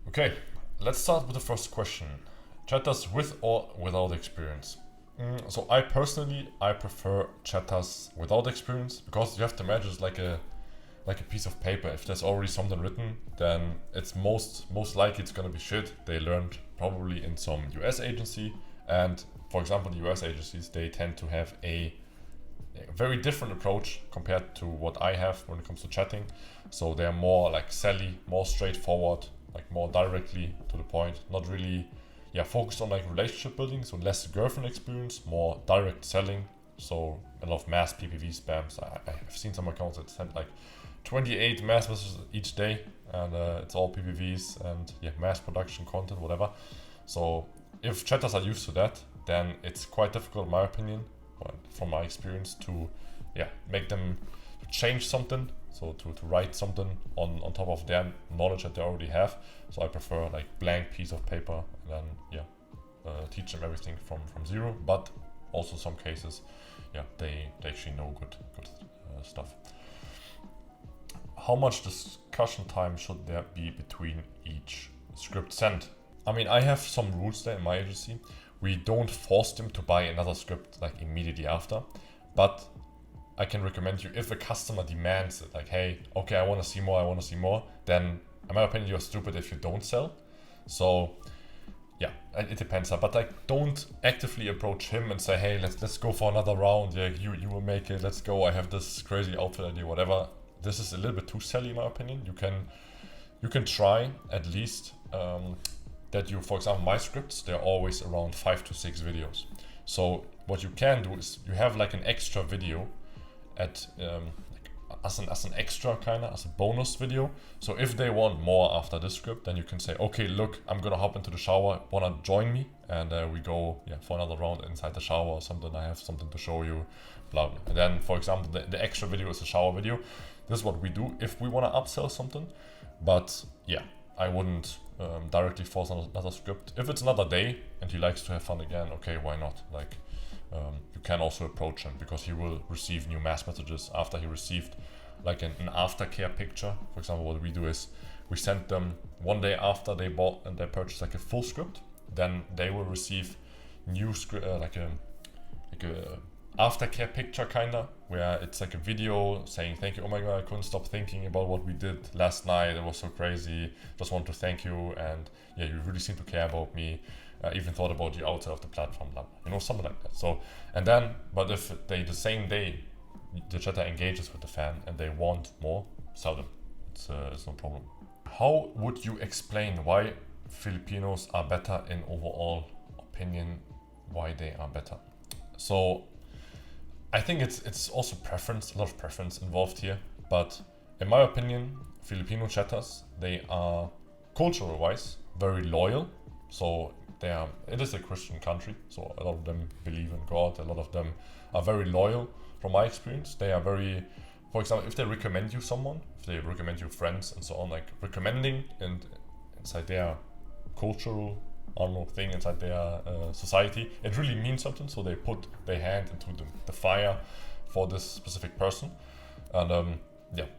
Okay, let's start with the first question. Chatters with or without experience? So I personally, I prefer chatters without experience, because you have to imagine it's like a piece of paper. If there's already something written, then it's most likely it's gonna be shit they learned probably in some US agency. And for example, the US agencies, they tend to have a very different approach compared to what I have when it comes to chatting. So they're more like sally, more straightforward, like more directly to the point, not really focused on like relationship building, so less girlfriend experience, more direct selling. So a lot of mass PPV spams. I've seen some accounts that send like 28 mass messages each day, and it's all PPVs and mass production content, whatever. So if chatters are used to that, then it's quite difficult, in my opinion, from my experience, to make them change something. So to write something on top of their knowledge that they already have. So I prefer like blank piece of paper, and then teach them everything from zero. But also some cases, they actually know good stuff. How much discussion time should there be between each script sent? I mean, I have some rules there in my agency. We don't force them to buy another script like immediately after, but I can recommend you, if a customer demands it, like, hey, okay, I want to see more, then in my opinion, you're stupid if you don't sell. So it depends. But like, don't actively approach him and say, hey, let's go for another round. Yeah, you will make it. Let's go. I have this crazy outfit idea, whatever. This is a little bit too silly, in my opinion. You can try at least that you, for example, my scripts, they're always around 5 to 6 videos. So what you can do is you have like an extra video at as an extra as a bonus video. So if they want more after this script, then you can say, okay, look, I'm gonna hop into the shower, wanna join me? And we go for another round inside the shower or something. I have something to show you, blah blah. And then, for example, the extra video is a shower video. This is what we do if we wanna upsell something. But I wouldn't directly force another script. If it's another day and he likes to have fun again, okay, why not? Like, you can also approach him, because he will receive new mass messages after he received like an aftercare picture. For example, what we do is we send them one day after they bought and they purchased like a full script. Then they will receive new script, like a aftercare picture where it's like a video saying thank you. Oh my god, I couldn't stop thinking about what we did last night. It was so crazy. Just want to thank you, and you really seem to care about me. Even thought about you outside of the platform, something like that. So, and then, but if they the same day the chatter engages with the fan and they want more, sell them. It's no problem. How would you explain why Filipinos are better in overall opinion? Why they are better? So, I think it's also preference, a lot of preference involved here. But in my opinion, Filipino chatters, they are cultural-wise very loyal. So it is a Christian country, so a lot of them believe in God. A lot of them are very loyal. From my experience, they are very, for example, if they recommend you someone, if they recommend you friends and so on, like recommending and inside their cultural, thing, inside their society, it really means something. So they put their hand into the fire for this specific person, and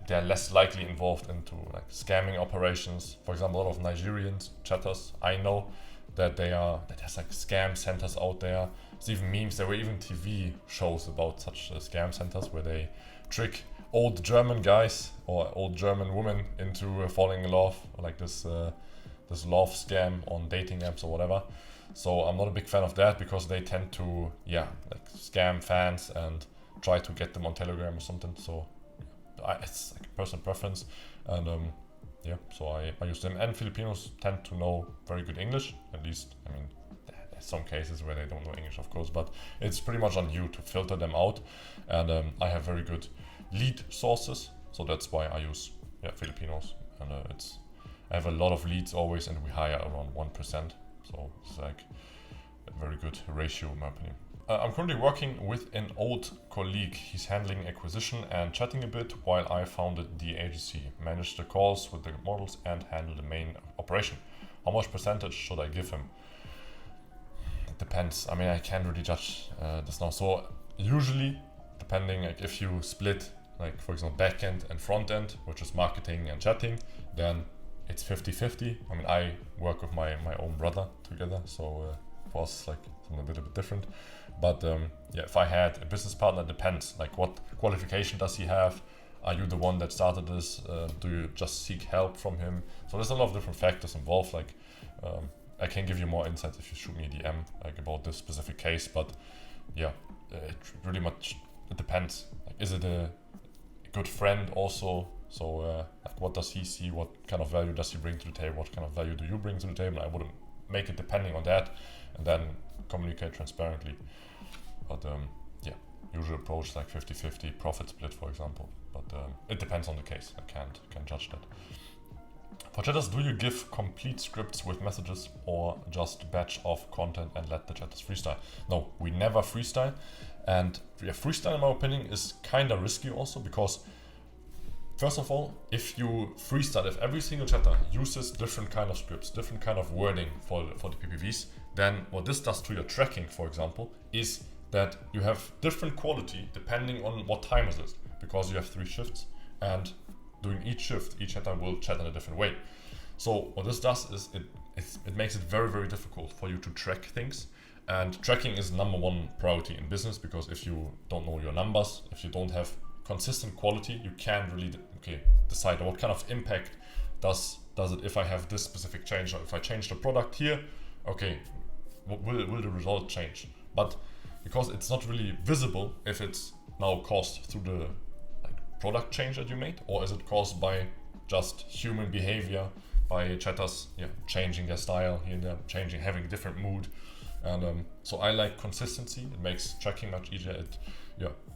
they're less likely involved into like scamming operations. For example, a lot of Nigerian chatters, I know that there's like scam centers out there. There's even memes. There were even TV shows about such scam centers where they trick old German guys or old German women into falling in love, or like this love scam on dating apps or whatever. So I'm not a big fan of that, because they tend to like scam fans and try to get them on Telegram or something. So it's like a personal preference, and so I use them. And Filipinos tend to know very good English, at least. I mean, there's some cases where they don't know English, of course, but it's pretty much on you to filter them out. And I have very good lead sources, so that's why I use Filipinos. And I have a lot of leads always, and we hire around 1%. So it's like a very good ratio, in my opinion. I'm currently working with an old colleague. He's handling acquisition and chatting a bit, while I founded the agency, managed the calls with the models, and handle the main operation. How much percentage should I give him? It depends. I mean, I can't really judge this now. So usually, depending, like if you split, like for example, backend and front end, which is marketing and chatting, then it's 50-50. I mean, I work with my own brother together, so for us like something a little bit different. But yeah, if I had a business partner, it depends. Like, what qualification does he have? Are you the one that started this? Do you just seek help from him? So there's a lot of different factors involved. Like, I can give you more insights if you shoot me a DM like about this specific case. But yeah, it really much it depends. Like, is it a good friend also? So like, what does he see? What kind of value does he bring to the table? What kind of value do you bring to the table? I would make it depending on that, and then communicate transparently. But yeah, usual approach like 50-50 profit split, for example. But it depends on the case. I can't judge that. For chatters, do you give complete scripts with messages or just batch of content and let the chatters freestyle? No, we never freestyle. And yeah, freestyle, in my opinion, is kind of risky also, because first of all, if you freestyle, if every single chatter uses different kind of scripts, different kind of wording for the PPVs, then what this does to your tracking, for example, is that you have different quality depending on what time it is, because you have 3 shifts, and during each shift, each chatter will chat in a different way. So what this does is it makes it very, very difficult for you to track things. And tracking is number one priority in business, because if you don't know your numbers, if you don't have consistent quality, you can't really decide what kind of impact does it if I have this specific change, or if I change the product here, okay, will the result change? But because it's not really visible if it's now caused through the product change that you made, or is it caused by just human behavior, by chatters changing their style here and there, having a different mood. And so I like consistency. It makes tracking much easier. It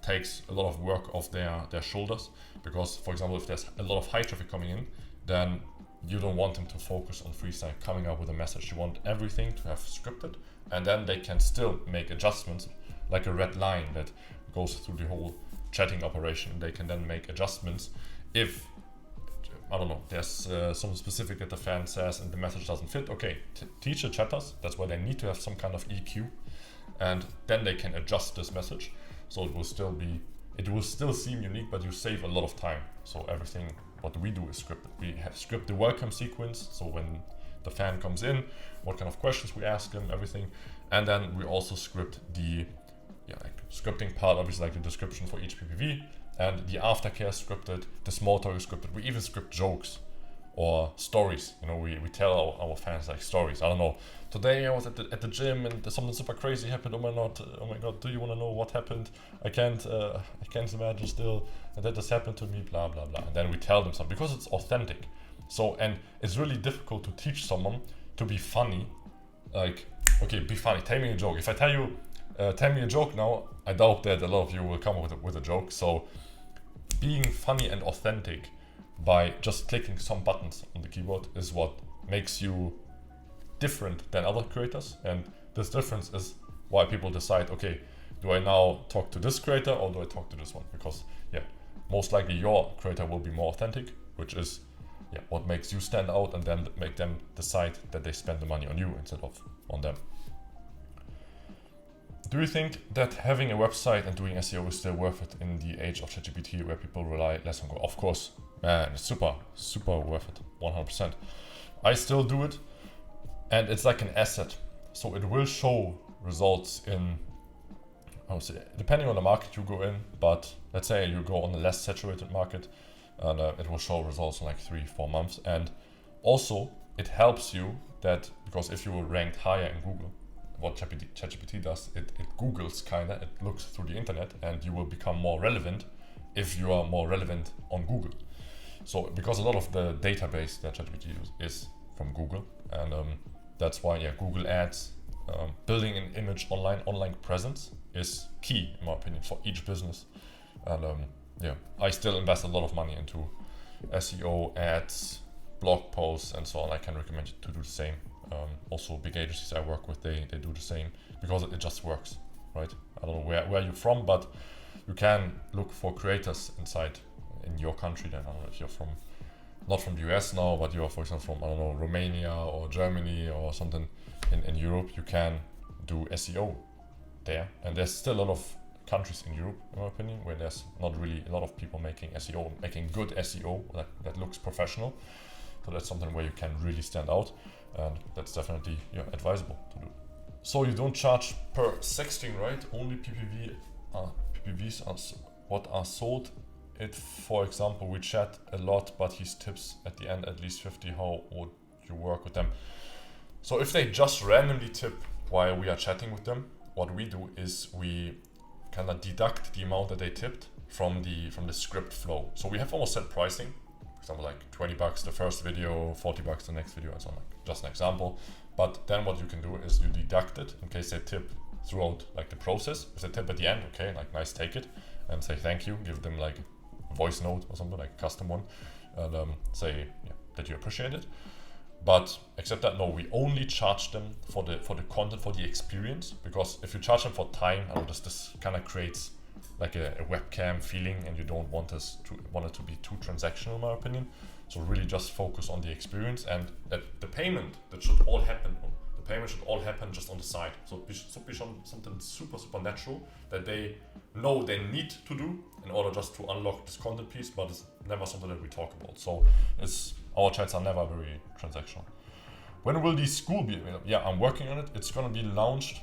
takes a lot of work off their shoulders, because, for example, if there's a lot of high traffic coming in, then you don't want them to focus on freestyle coming up with a message. You want everything to have scripted, and then they can still make adjustments, like a red line that goes through the whole chatting operation. They can then make adjustments if, I don't know, there's something specific that the fan says and the message doesn't fit. Okay, teach the chatters, that's why they need to have some kind of EQ, and then they can adjust this message. So it will still seem unique, but you save a lot of time. So everything what we do is scripted. We have script the welcome sequence, so when the fan comes in, what kind of questions we ask them, everything. And then we also script the scripting part, obviously, like the description for each PPV, and the aftercare scripted, the small talk is scripted. We even script jokes or stories. We tell our fans like stories. I don't know, today I was at the gym and something super crazy happened. Oh my god, do you want to know what happened? I can't imagine still that this happened to me, blah blah blah. And then we tell them something, because it's authentic. So, and it's really difficult to teach someone to be funny. Like, okay, be funny, tell me a joke. If I tell you tell me a joke now, I doubt that a lot of you will come up with a joke. So being funny and authentic by just clicking some buttons on the keyboard is what makes you different than other creators. And this difference is why people decide, okay, do I now talk to this creator or do I talk to this one? Because most likely your creator will be more authentic, which is what makes you stand out, and then make them decide that they spend the money on you instead of on them. Do you think that having a website and doing SEO is still worth it in the age of ChatGPT, where people rely less on Google? Of course, man, it's super, super worth it, 100%. I still do it, and it's like an asset. So it will show results in, I would say, depending on the market you go in, but let's say you go on a less saturated market, and it will show results in like 3-4 months. And also, it helps you that, because if you were ranked higher in Google, what ChatGPT does, it Googles kinda, it looks through the internet, and you will become more relevant if you are more relevant on Google. So, because a lot of the database that ChatGPT uses is from Google, and that's why, Google Ads, building an image online presence is key, in my opinion, for each business. And I still invest a lot of money into SEO, ads, blog posts, and so on. I can recommend you to do the same. Also, big agencies I work with, they do the same, because it just works, right? I don't know where you're from, but you can look for creators in your country. Then I don't know if you're not from the US now, but you're, for example, from, I don't know, Romania or Germany or something in Europe. You can do SEO there, and there's still a lot of countries in Europe, in my opinion, where there's not really a lot of people making SEO, making good SEO that looks professional. So that's something where you can really stand out, and that's definitely advisable to do. So you don't charge per sexting, right? Only PPVs are what are sold. If, for example, we chat a lot, but his tips at the end at least 50, how would you work with them? So if they just randomly tip while we are chatting with them, what we do is we kind of deduct the amount that they tipped from the script flow. So we have almost set pricing, for example, like $20 the first video, $40 the next video, and so on. Like just an example. But then what you can do is you deduct it in case they tip throughout like the process. If they tip at the end, okay, like nice, take it and say thank you. Give them like a voice note or something, like a custom one, and say that you appreciate it. But except that, no, we only charge them for the content, for the experience, because if you charge them for time, I know this kind of creates like a webcam feeling, and you don't want it to be too transactional, in my opinion. So really just focus on the experience, and the payment should all happen just on the side. So it should be something super natural that they know they need to do in order just to unlock this content piece, but it's never something that we talk about. So our chats are never very transactional. When will the school be available? Yeah, I'm working on it. It's gonna be launched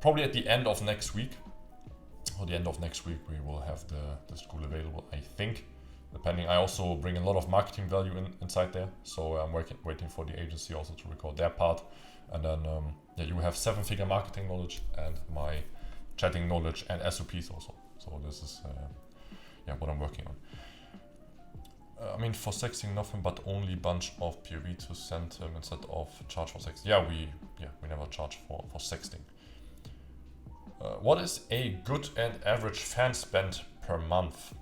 probably at the end of next week. Or the end of next week we will have the school available, I think. Depending, I also bring a lot of marketing value inside there. So I'm waiting for the agency also to record their part. And then you have 7-figure marketing knowledge and my chatting knowledge and SOPs also. So this is what I'm working on. I mean, for sexting, nothing but only bunch of POV to send instead of charge for sexting. We never charge for sexting. What is a good and average fan spend per month?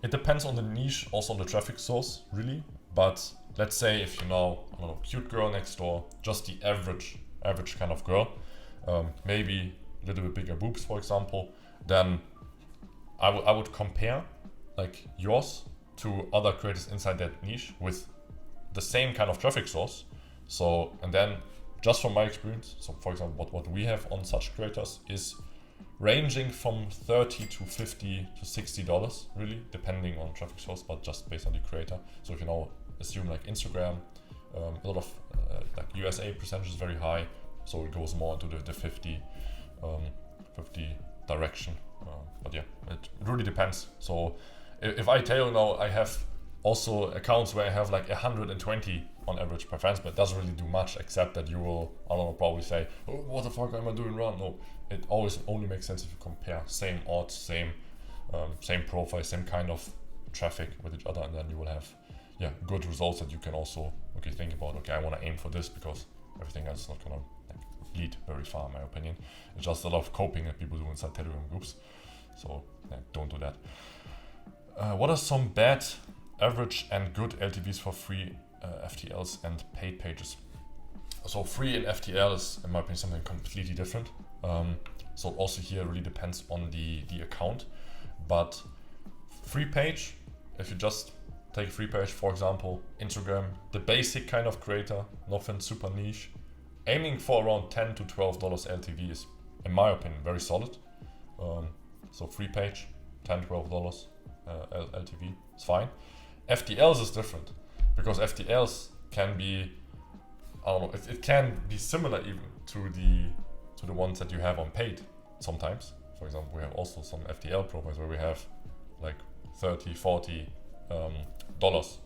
It depends on the niche, also on the traffic source, really. But let's say if you know, I don't know, cute girl next door, just the average kind of girl, maybe a little bit bigger boobs, for example, then I would compare like yours to other creators inside that niche with the same kind of traffic source. So, and then just from my experience, so for example, what we have on such creators is ranging from $30 to $50 to $60, really, depending on traffic source, but just based on the creator. So if you assume like Instagram, a lot of like USA percentage is very high, so it goes more into the 50 direction. But yeah, it really depends. So if I tell you now, I have also accounts where I have like 120 on average per fans, but it doesn't really do much, except that you will, I don't know, probably say, oh, what the fuck am I doing wrong? No, it always only makes sense if you compare same odds, same profile, same kind of traffic with each other, and then you will have good results that you can also think about, I want to aim for this, because everything else is not gonna lead very far, in my opinion. It's just a lot of coping that people do inside Telegram groups, so don't do that. What are some bad, average and good LTBs for free FTLs and paid pages? So free and FTL is, in my opinion, something completely different. So also here really depends on the account, but free page, if you just take a free page, for example, Instagram, the basic kind of creator, nothing super niche, aiming for around $10 to $12 LTV is, in my opinion, very solid. So free page, $10, $12 LTV, it's fine. FTLs is different, because FTLs can be, I don't know, it can be similar even to the ones that you have on paid sometimes. For example, we have also some FTL profiles where we have like $30, $40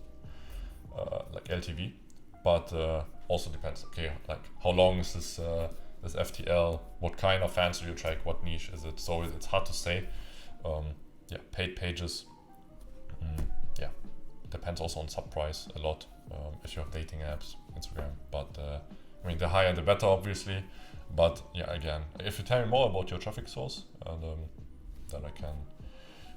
like LTV, but also depends, like how long is this FTL, what kind of fans do you attract, what niche is it, so it's hard to say. Paid pages, depends also on sub price a lot, if you have dating apps, Instagram, but I mean, the higher the better, obviously. But again, if you tell me more about your traffic source, and then I can,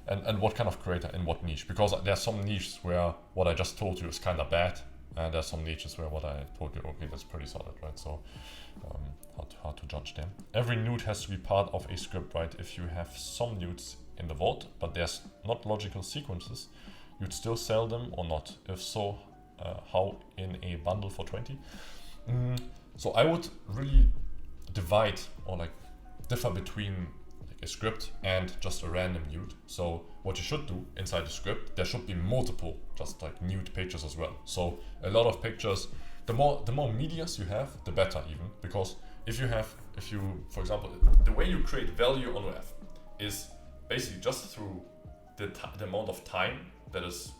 and what kind of creator in what niche, because there are some niches where what I just told you is kind of bad, and there are some niches where what I told you, that's pretty solid, right? So hard to judge them. Every nude has to be part of a script, right? If you have some nudes in the vault, but there's not logical sequences, you'd still sell them or not? If so, how in a bundle for 20? So I would really divide or like differ between like a script and just a random nude. So what you should do inside the script, there should be multiple just like nude pictures as well. So a lot of pictures, the more medias you have, the better even, because if you, for example, the way you create value on OF is basically just through the amount of time, that is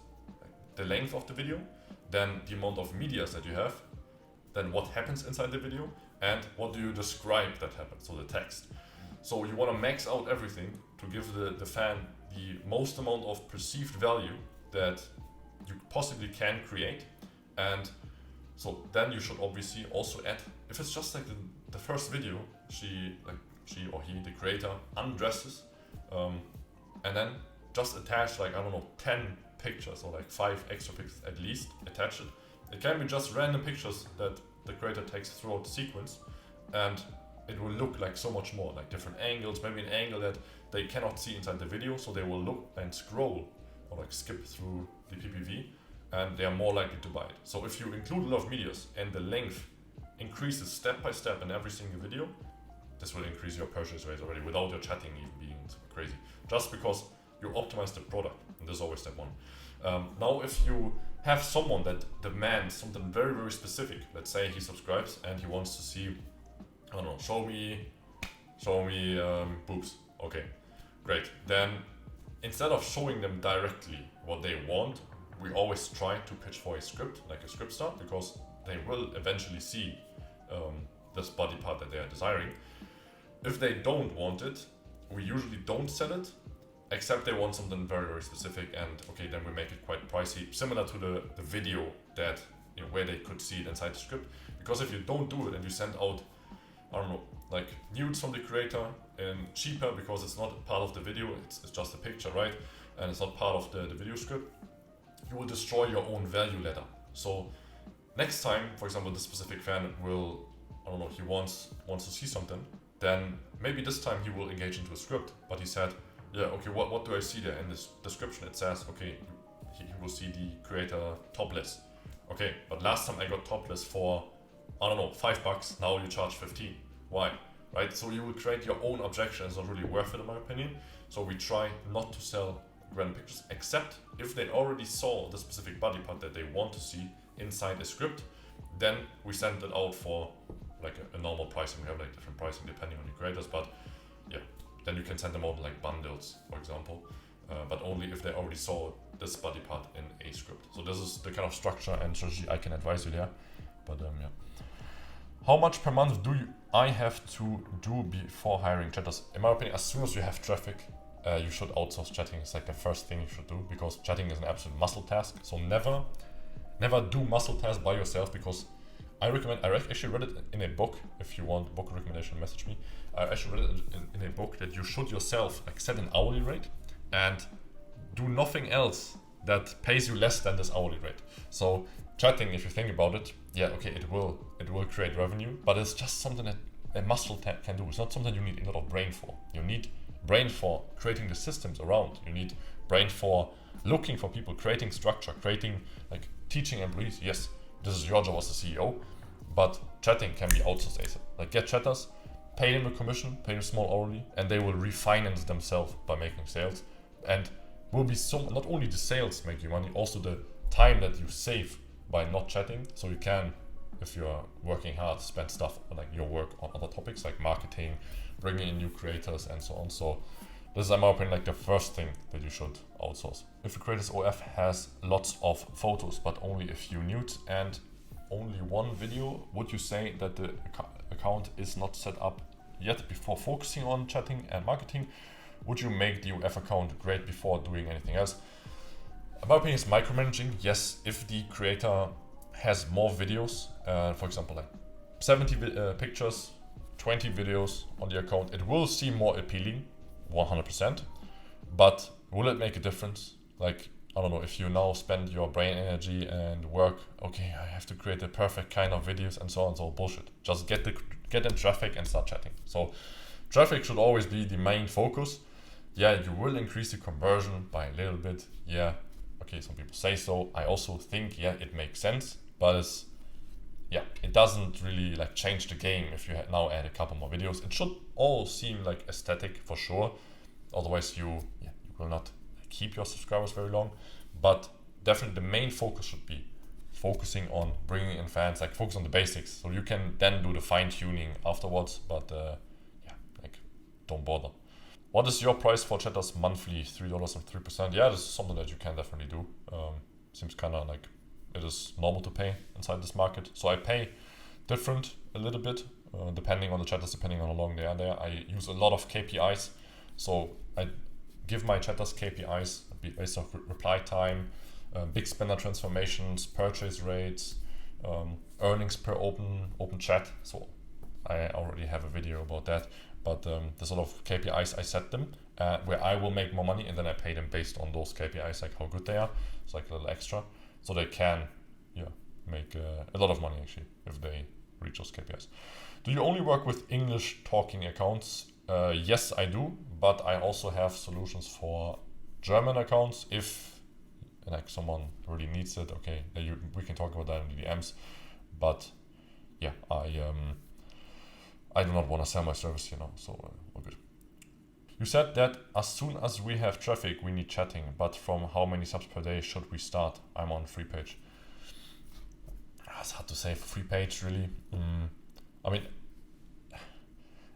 the length of the video, then the amount of medias that you have, then what happens inside the video, and what do you describe that happens, so the text. So you want to max out everything to give the fan the most amount of perceived value that you possibly can create. And so then you should obviously also add, if it's just like the first video, she or he, the creator, undresses, and then just attach like, I don't know, 10 pictures or like 5 extra pictures at least, attach it. It can be just random pictures that the creator takes throughout the sequence, and it will look like so much more, like different angles, maybe an angle that they cannot see inside the video, so they will look and scroll or like skip through the PPV, and they are more likely to buy it. So if you include a lot of medias and the length increases step by step in every single video, this will increase your purchase rate already without your chatting even being super crazy, just because you optimize the product, and this is always step one. Now if you have someone that demands something very, very specific, let's say he subscribes and he wants to see, I don't know, show me boobs. Okay, great. Then instead of showing them directly what they want, we always try to pitch for a script, like a script start, because they will eventually see this body part that they are desiring. If they don't want it, we usually don't sell it, except they want something very, very specific, and okay, then we make it quite pricey, similar to the video that, you know, where they could see it inside the script. Because if you don't do it and you send out, I don't know, like nudes from the creator and cheaper because it's not part of the video, it's just a picture, right? And it's not part of the video script, you will destroy your own value ladder. So next time, for example, this specific fan will, I don't know, he wants to see something, then maybe this time he will engage into a script, but he said, yeah, okay, what do I see there? In this description it says, okay, he will see the creator topless. Okay, but last time I got topless for, I don't know, $5, now you charge 15. Why? Right? So you will create your own objection. It's not really worth it in my opinion. So we try not to sell random pictures, except if they already saw the specific body part that they want to see inside a script, then we send it out for like a normal pricing. We have like different pricing depending on the creators, but yeah, then you can send them out like bundles, for example, but only if they already saw this body part in a script. So this is the kind of structure and strategy I can advise you there. But yeah. How much per month do I have to do before hiring chatters? In my opinion, as soon as you have traffic, you should outsource chatting. It's like the first thing you should do, because chatting is an absolute muscle task. So never do muscle tasks by yourself, because I actually read it in a book. If you want book recommendation, message me. I actually read it in a book that you should yourself like set an hourly rate and do nothing else that pays you less than this hourly rate. So chatting, if you think about it, yeah, okay, it will create revenue, but it's just something that a muscle can do. It's not something you need a lot of brain for. You need brain for creating the systems around. You need brain for looking for people, creating structure, creating like teaching employees. Yes, this is your job as a CEO, but chatting can be outsourced ASAP. Like get chatters, pay them a commission, pay them small hourly, and they will refinance themselves by making sales. And will be not only the sales make you money, also the time that you save by not chatting. So you can, if you're working hard, spend stuff on like your work on other topics like marketing, bringing in new creators and so on. So this is, in my opinion, like the first thing that you should outsource. If a creator's OF has lots of photos but only a few nudes and only one video, would you say that the account is not set up yet before focusing on chatting and marketing? Would you make the OF account great before doing anything else? In my opinion, it's micromanaging. Yes, if the creator has more videos, for example, like 70 pictures, 20 videos on the account, it will seem more appealing, 100%. But will it make a difference? Like, I don't know, if you now spend your brain energy and work, okay, I have to create the perfect kind of videos and so on, so bullshit. Just get in traffic and start chatting. So traffic should always be the main focus. Yeah, you will increase the conversion by a little bit. Yeah, okay, some people say so. I also think, yeah, it makes sense, but yeah, it doesn't really like change the game if you now add a couple more videos. It should all seem like aesthetic for sure. Otherwise, you will not keep your subscribers very long. But definitely the main focus should be focusing on bringing in fans, like focus on the basics. So you can then do the fine tuning afterwards. But like don't bother. What is your price for chatters monthly? $3.03. Yeah, this is something that you can definitely do. Seems kind of like it is normal to pay inside this market. So I pay different a little bit depending on the chatters, depending on how long they are there. I use a lot of KPIs. So I give my chatters KPIs based on reply time, big spender transformations, purchase rates, earnings per open chat. So I already have a video about that. But there's a lot of KPIs I set them where I will make more money, and then I pay them based on those KPIs, like how good they are. It's like a little extra. So they can make a lot of money actually if they reach those KPIs. Do you only work with English talking accounts? Yes, I do, but I also have solutions for German accounts if like someone really needs it. Okay, we can talk about that in the DMs. But yeah, I do not want to sell my service, so all good. You said that as soon as we have traffic, we need chatting, but from how many subs per day should we start? I'm on free page. It's hard to say for free page, really. I mean,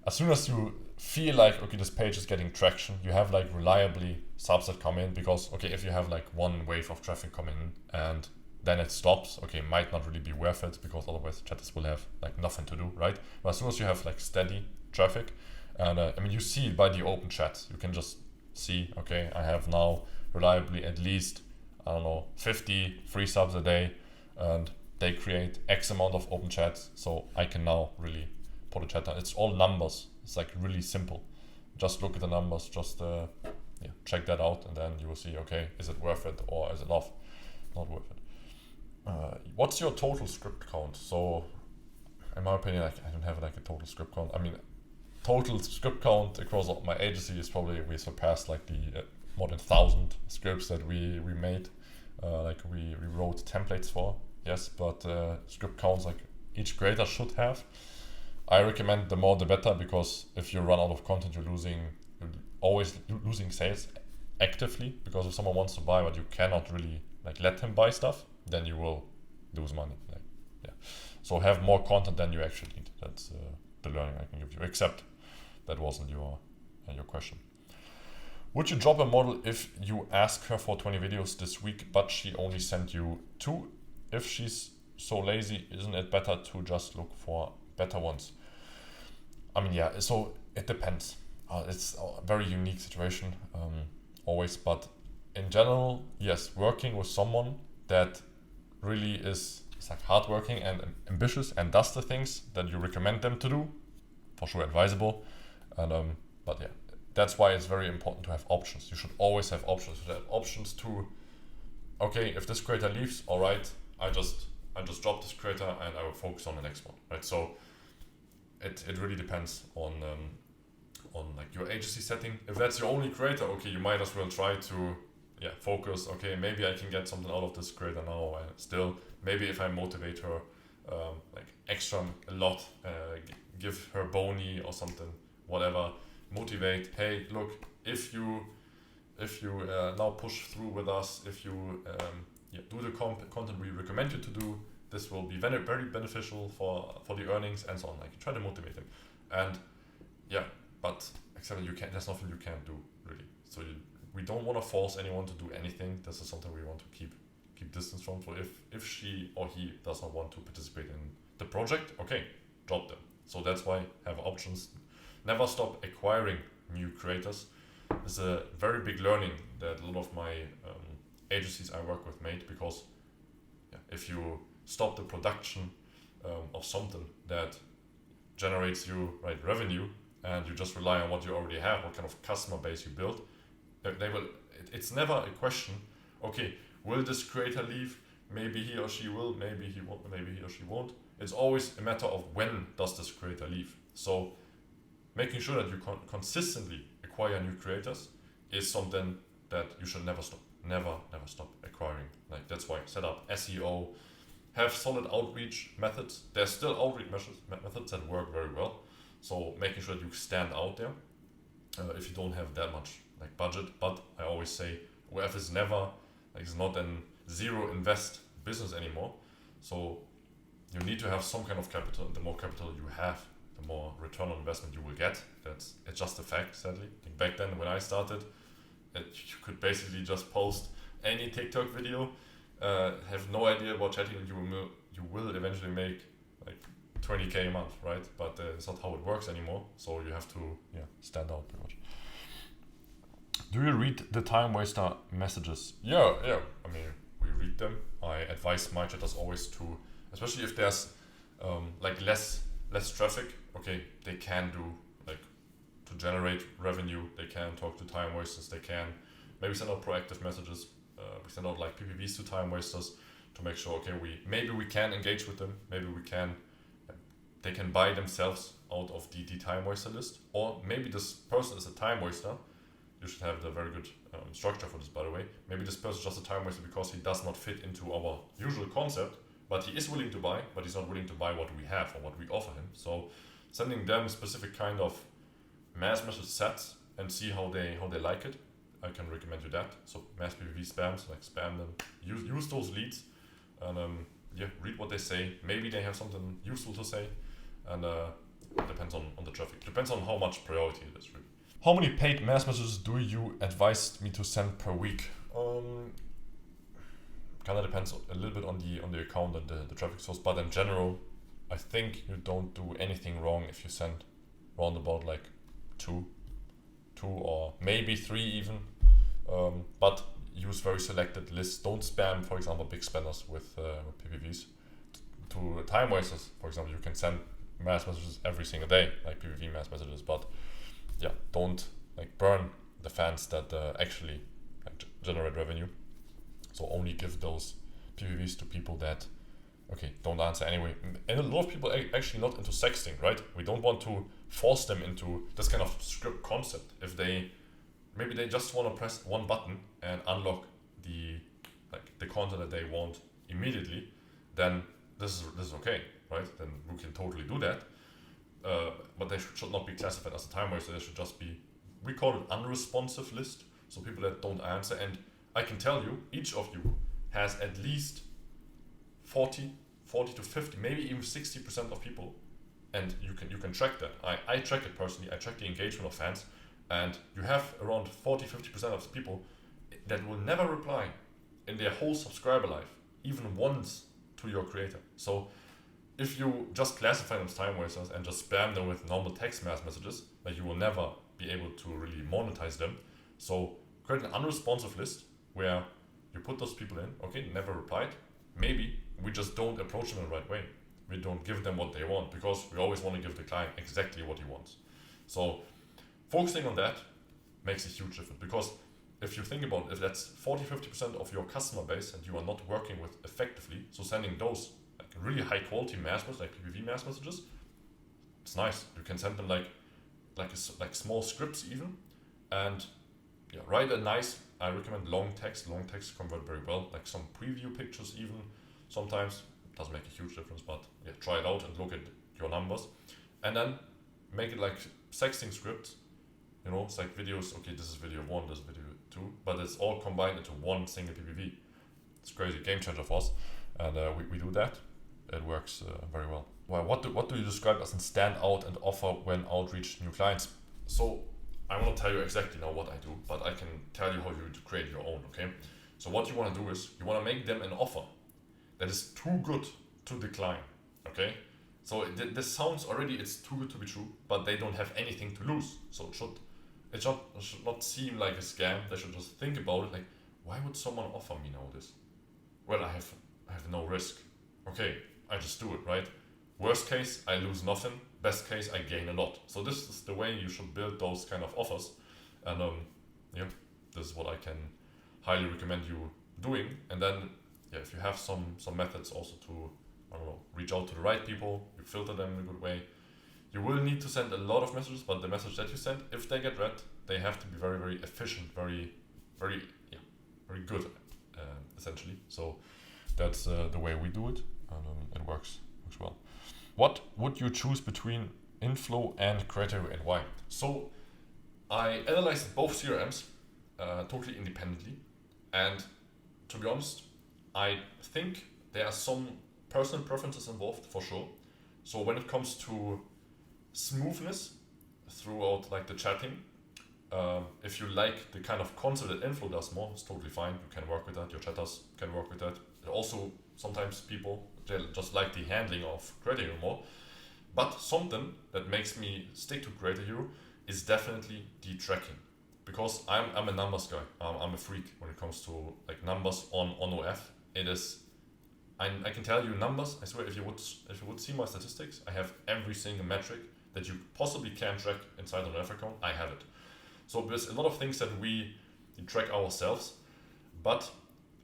as soon as you feel like, okay, this page is getting traction, you have like reliably subs that come in, because, okay, if you have like one wave of traffic coming in and then it stops, okay, might not really be worth it, because otherwise chatters will have like nothing to do, right? But as soon as you have like steady traffic, and I mean, you see it by the open chats, you can just see, okay, I have now reliably at least, 50 free subs a day, and they create X amount of open chats, so I can now really put a chat down. It's all numbers. It's like really simple. Just look at the numbers, just check that out, and then you will see, okay, is it worth it or is it not worth it? What's your total script count? So, in my opinion, I don't have like a total script count. I mean, total script count across all my agency is probably, we surpassed like the more than 1,000 scripts that we made. Like we wrote templates for, yes, but script counts like each creator should have. I recommend the more the better, because if you run out of content, you're always losing sales actively, because if someone wants to buy but you cannot really like let him buy stuff, then you will lose money. So have more content than you actually need. That's the learning I can give you, except that wasn't your question. Would you drop a model if you ask her for 20 videos this week but she only sent you 2? If she's so lazy, isn't it better to just look for better ones? I mean, yeah, so it depends. It's a very unique situation, always, but in general, yes, working with someone that really is like hardworking and ambitious and does the things that you recommend them to do, for sure advisable. And but yeah, that's why it's very important to have options. You should always have options. You should have options to, okay, if this creator leaves, all right, I just drop this creator and I will focus on the next one, right? So it really depends on like your agency setting. If that's your only creator, okay, you might as well try to focus. Okay, maybe I can get something out of this creator now. And still, maybe if I motivate her like extra a lot, give her boni or something, whatever, motivate. Hey, look, if you now push through with us, if you do the content we recommend you to do, this will be very, very beneficial for the earnings and so on. Like, try to motivate them, and but except there's nothing you can do really. So we don't want to force anyone to do anything. This is something we want to keep distance from. So if she or he does not want to participate in the project, okay, drop them. So that's why have options. Never stop acquiring new creators. It's a very big learning that a lot of my agencies I work with made, because if you stop the production of something that generates you revenue, and you just rely on what you already have, what kind of customer base you build, it's never a question, okay, will this creator leave? Maybe he or she will, maybe he won't, maybe he or she won't. It's always a matter of when does this creator leave. So making sure that you consistently acquire new creators is something that you should never stop. Never stop acquiring. Like, that's why set up SEO, have solid outreach methods. There's still outreach methods that work very well. So making sure that you stand out there if you don't have that much like budget. But I always say WF is never like it's not an zero invest business anymore. So you need to have some kind of capital. The more capital you have, the more return on investment you will get. It's just a fact, sadly. Like back then when I started, you could basically just post any TikTok video, have no idea about chatting, and you will eventually make like 20k a month, right? But it's not how it works anymore. So you have to stand out pretty much. Do you read the time waster messages? Yeah. I mean, we read them. I advise my chatters always to, especially if there's like less traffic. Okay, they can do like to generate revenue. They can talk to time wasters. They can maybe send out proactive messages. We send out like PPVs to time wasters to make sure maybe we can engage with them. Maybe they can buy themselves out of the time waster list, or maybe this person is a time waster. You should have the very good structure for this, by the way. Maybe this person is just a time waster because he does not fit into our usual concept, but he is willing to buy, but he's not willing to buy what we have or what we offer him. So sending them a specific kind of mass message sets and see how they like it. I can recommend you that. So mass PPV spams, like spam them, use those leads, and read what they say. Maybe they have something useful to say, and it depends on the traffic. Depends on how much priority it is, really. How many paid mass messages do you advise me to send per week? Kind of depends a little bit on the account and the traffic source, but in general, I think you don't do anything wrong if you send round about like two or maybe three even, but use very selected lists. Don't spam, for example, big spenders with PPVs. To time wasters, for example, you can send mass messages every single day, like PPV mass messages, but don't like burn the fans that actually generate revenue. So only give those PPVs to people that don't answer anyway. And a lot of people are actually not into sexting, right? We don't want to force them into this kind of script concept. If maybe they just want to press one button and unlock the content that they want immediately, then this is okay, right? Then we can totally do that. But they should not be classified as a time waster. They should just be, we call it unresponsive list. So people that don't answer. And I can tell you, each of you has at least 40 to 50, maybe even 60% of people, and you can track that. I track it personally. I track the engagement of fans, and you have around 40-50% of people that will never reply in their whole subscriber life, even once, to your creator. So if you just classify them as time wasters and just spam them with normal text mass messages, like you will never be able to really monetize them. So create an unresponsive list where you put those people in. Okay, never replied. Maybe we just don't approach them in the right way. We don't give them what they want, because we always want to give the client exactly what he wants. So focusing on that makes a huge difference, because if you think about it, if that's 40-50% of your customer base and you are not working with effectively, so sending those like really high quality mass messages, like PPV mass messages, it's nice. You can send them like small scripts even, and write a nice. I recommend long text. Long text convert very well. Like some preview pictures even. Sometimes it doesn't make a huge difference, but try it out and look at your numbers, and then make it like sexting scripts. It's like videos. Okay, this is video 1, this is video 2, but it's all combined into one single PPV. It's crazy, game changer for us, and we do that. It works very well. Well, what do you describe as a stand out and offer when outreach new clients? So I won't tell you exactly now what I do, but I can tell you how you create your own. Okay, so what you want to do is you want to make them an offer that is too good to decline. Okay, so this sounds already, it's too good to be true, but they don't have anything to lose. So it should not seem like a scam. They should just think about it like, why would someone offer me now this? Well, I have no risk. Okay, I just do it, right? Worst case, I lose nothing. Best case, I gain a lot. So this is the way you should build those kind of offers. And this is what I can highly recommend you doing. And then if you have some methods also to, reach out to the right people, you filter them in a good way. You will need to send a lot of messages, but the message that you send, if they get read, they have to be very, very efficient, very, very, very good, essentially. So that's the way we do it. and it works well. What would you choose between inflow and creator and why? So I analyzed both CRMs totally independently, and to be honest, I think there are some personal preferences involved for sure. So when it comes to smoothness throughout like the chatting, if you like the kind of concept that inflow does more, it's totally fine. You can work with that. Your chatters can work with that. Also, sometimes people they just like the handling of Creator Hero more. But something that makes me stick to Creator Hero is definitely the tracking, because I'm a numbers guy. I'm a freak when it comes to like numbers on OF. It is. I can tell you numbers. I swear, if you would see my statistics, I have every single metric that you possibly can track inside an OF account. I have it. So there's a lot of things that we track ourselves, but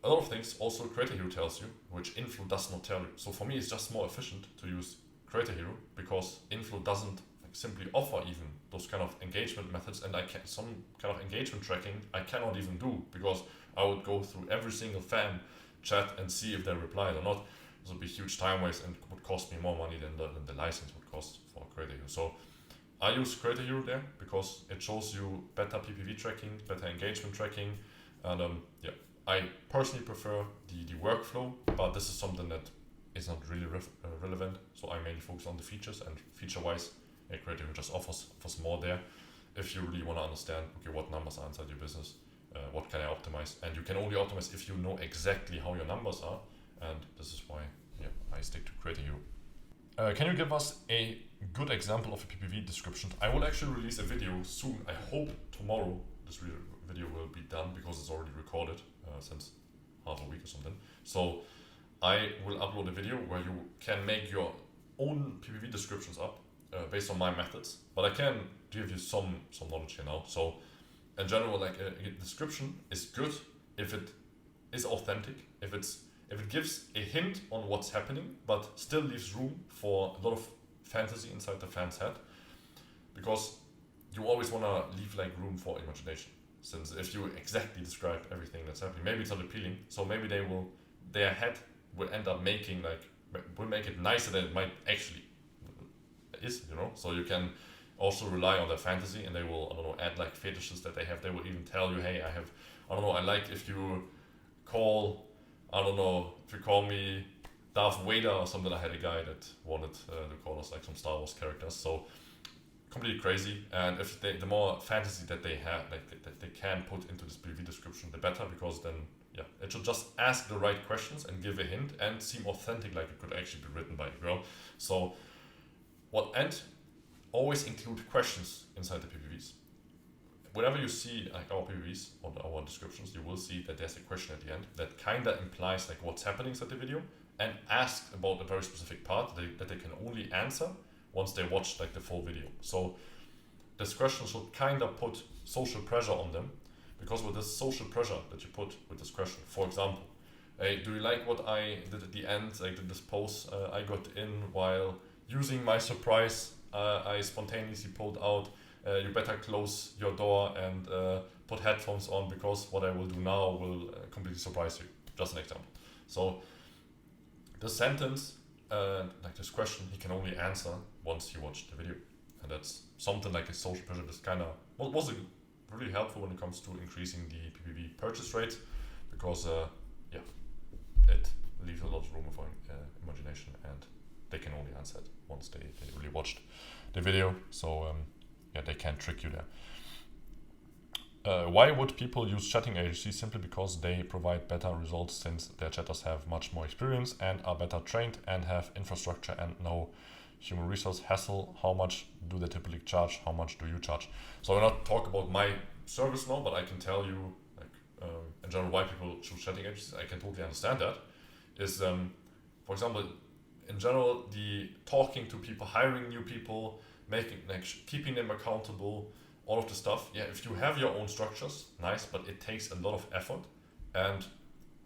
a lot of things also Creator Hero tells you, which Inflow does not tell you. So for me, it's just more efficient to use Creator Hero because Inflow doesn't simply offer even those kind of engagement methods, and some kind of engagement tracking I cannot even do because I would go through every single fan chat and see if they replied or not. This would be huge time waste and would cost me more money than the license would cost for Creator Hero. So I use Creator Hero there because it shows you better PPV tracking, better engagement tracking, and I personally prefer the workflow, but this is something that is not really relevant. So I mainly focus on the features, and feature-wise, Creator Hero just offers more there. If you really want to understand, okay, what numbers are inside your business, what can I optimize, and you can only optimize if you know exactly how your numbers are, and this is why I stick to Creator Hero. Can you give us a good example of a PPV description? I will actually release a video soon. I hope tomorrow this video will be done because it's already recorded since half a week or something. So I will upload a video where you can make your own PPV descriptions up based on my methods. But I can give you some knowledge here now. So in general, like a description is good if it is authentic, if it gives a hint on what's happening, but still leaves room for a lot of fantasy inside the fan's head, because you always want to leave like room for imagination. Since if you exactly describe everything that's happening, maybe it's not appealing. So maybe their head will end up will make it nicer than it might actually is. So you can also rely on their fantasy, and they will add like fetishes that they have. They will even tell you, hey, I like if you call me Darth Vader or something. I had a guy that wanted to call us like some Star Wars characters. So completely crazy. And if the more fantasy that they have, like that they can put into this PV description, the better, because then it should just ask the right questions and give a hint and seem authentic, like it could actually be written by a girl. So always include questions inside the PPVs. Whenever you see like our PPVs or our descriptions, you will see that there's a question at the end that kinda implies like what's happening inside the video and asks about a very specific part that they can only answer once they watch like the full video. So this question should kinda put social pressure on them, because with this social pressure that you put with this question, for example, hey, do you like what I did at the end? Like this pose I got in while using my surprise, I spontaneously pulled out. You better close your door and put headphones on, because what I will do now will completely surprise you. Just an example. So the sentence, like this question, he can only answer once he watched the video. And that's something like a social pressure that's kind of was really helpful when it comes to increasing the PPV purchase rate, because it leaves a lot of room for imagination, and they can only answer it once they really watched the video. So they can trick you there. Why would people use chatting agencies? Simply because they provide better results, since their chatters have much more experience and are better trained and have infrastructure and no human resource hassle. How much do they typically charge? How much do you charge? So I'll not talk about my service now, but I can tell you in general why people choose chatting agencies. I can totally understand that. Is for example, in general, the talking to people, hiring new people, keeping them accountable, all of the stuff. Yeah, if you have your own structures, nice, but it takes a lot of effort. And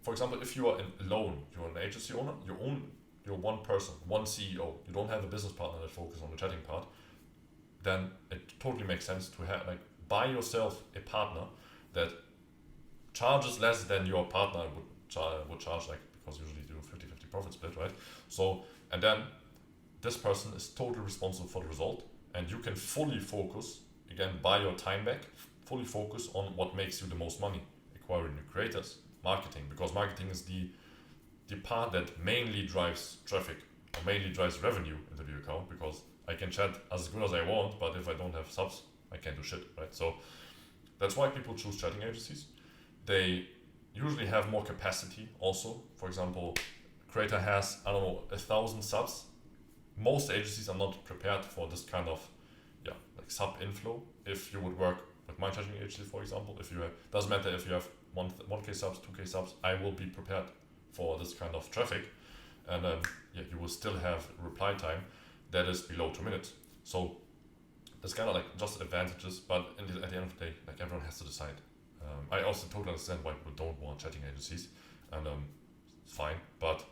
for example, if you are alone, you're an agency owner, you're one person, one CEO, you don't have a business partner that focuses on the chatting part, then it totally makes sense to have buy yourself a partner that charges less than your partner would charge, like, because usually you do 50-50 profit split, right? So, and then this person is totally responsible for the result, and you can fully focus, again, buy your time back, fully focus on what makes you the most money, acquiring new creators, marketing, because marketing is the part that mainly drives traffic or mainly drives revenue into the account, because I can chat as good as I want, but if I don't have subs, I can't do shit, right? So that's why people choose chatting agencies. They usually have more capacity also. For example, creator has, I don't know, 1,000 subs. Most agencies are not prepared for this kind of like sub inflow. If you would work with my chatting agency, for example, if you have, doesn't matter if you have 1k subs, 2k subs, I will be prepared for this kind of traffic, and you will still have reply time that is below 2 minutes. So there's kind of like just advantages, but at the end of the day, like everyone has to decide. I also totally understand why people don't want chatting agencies, and it's fine, but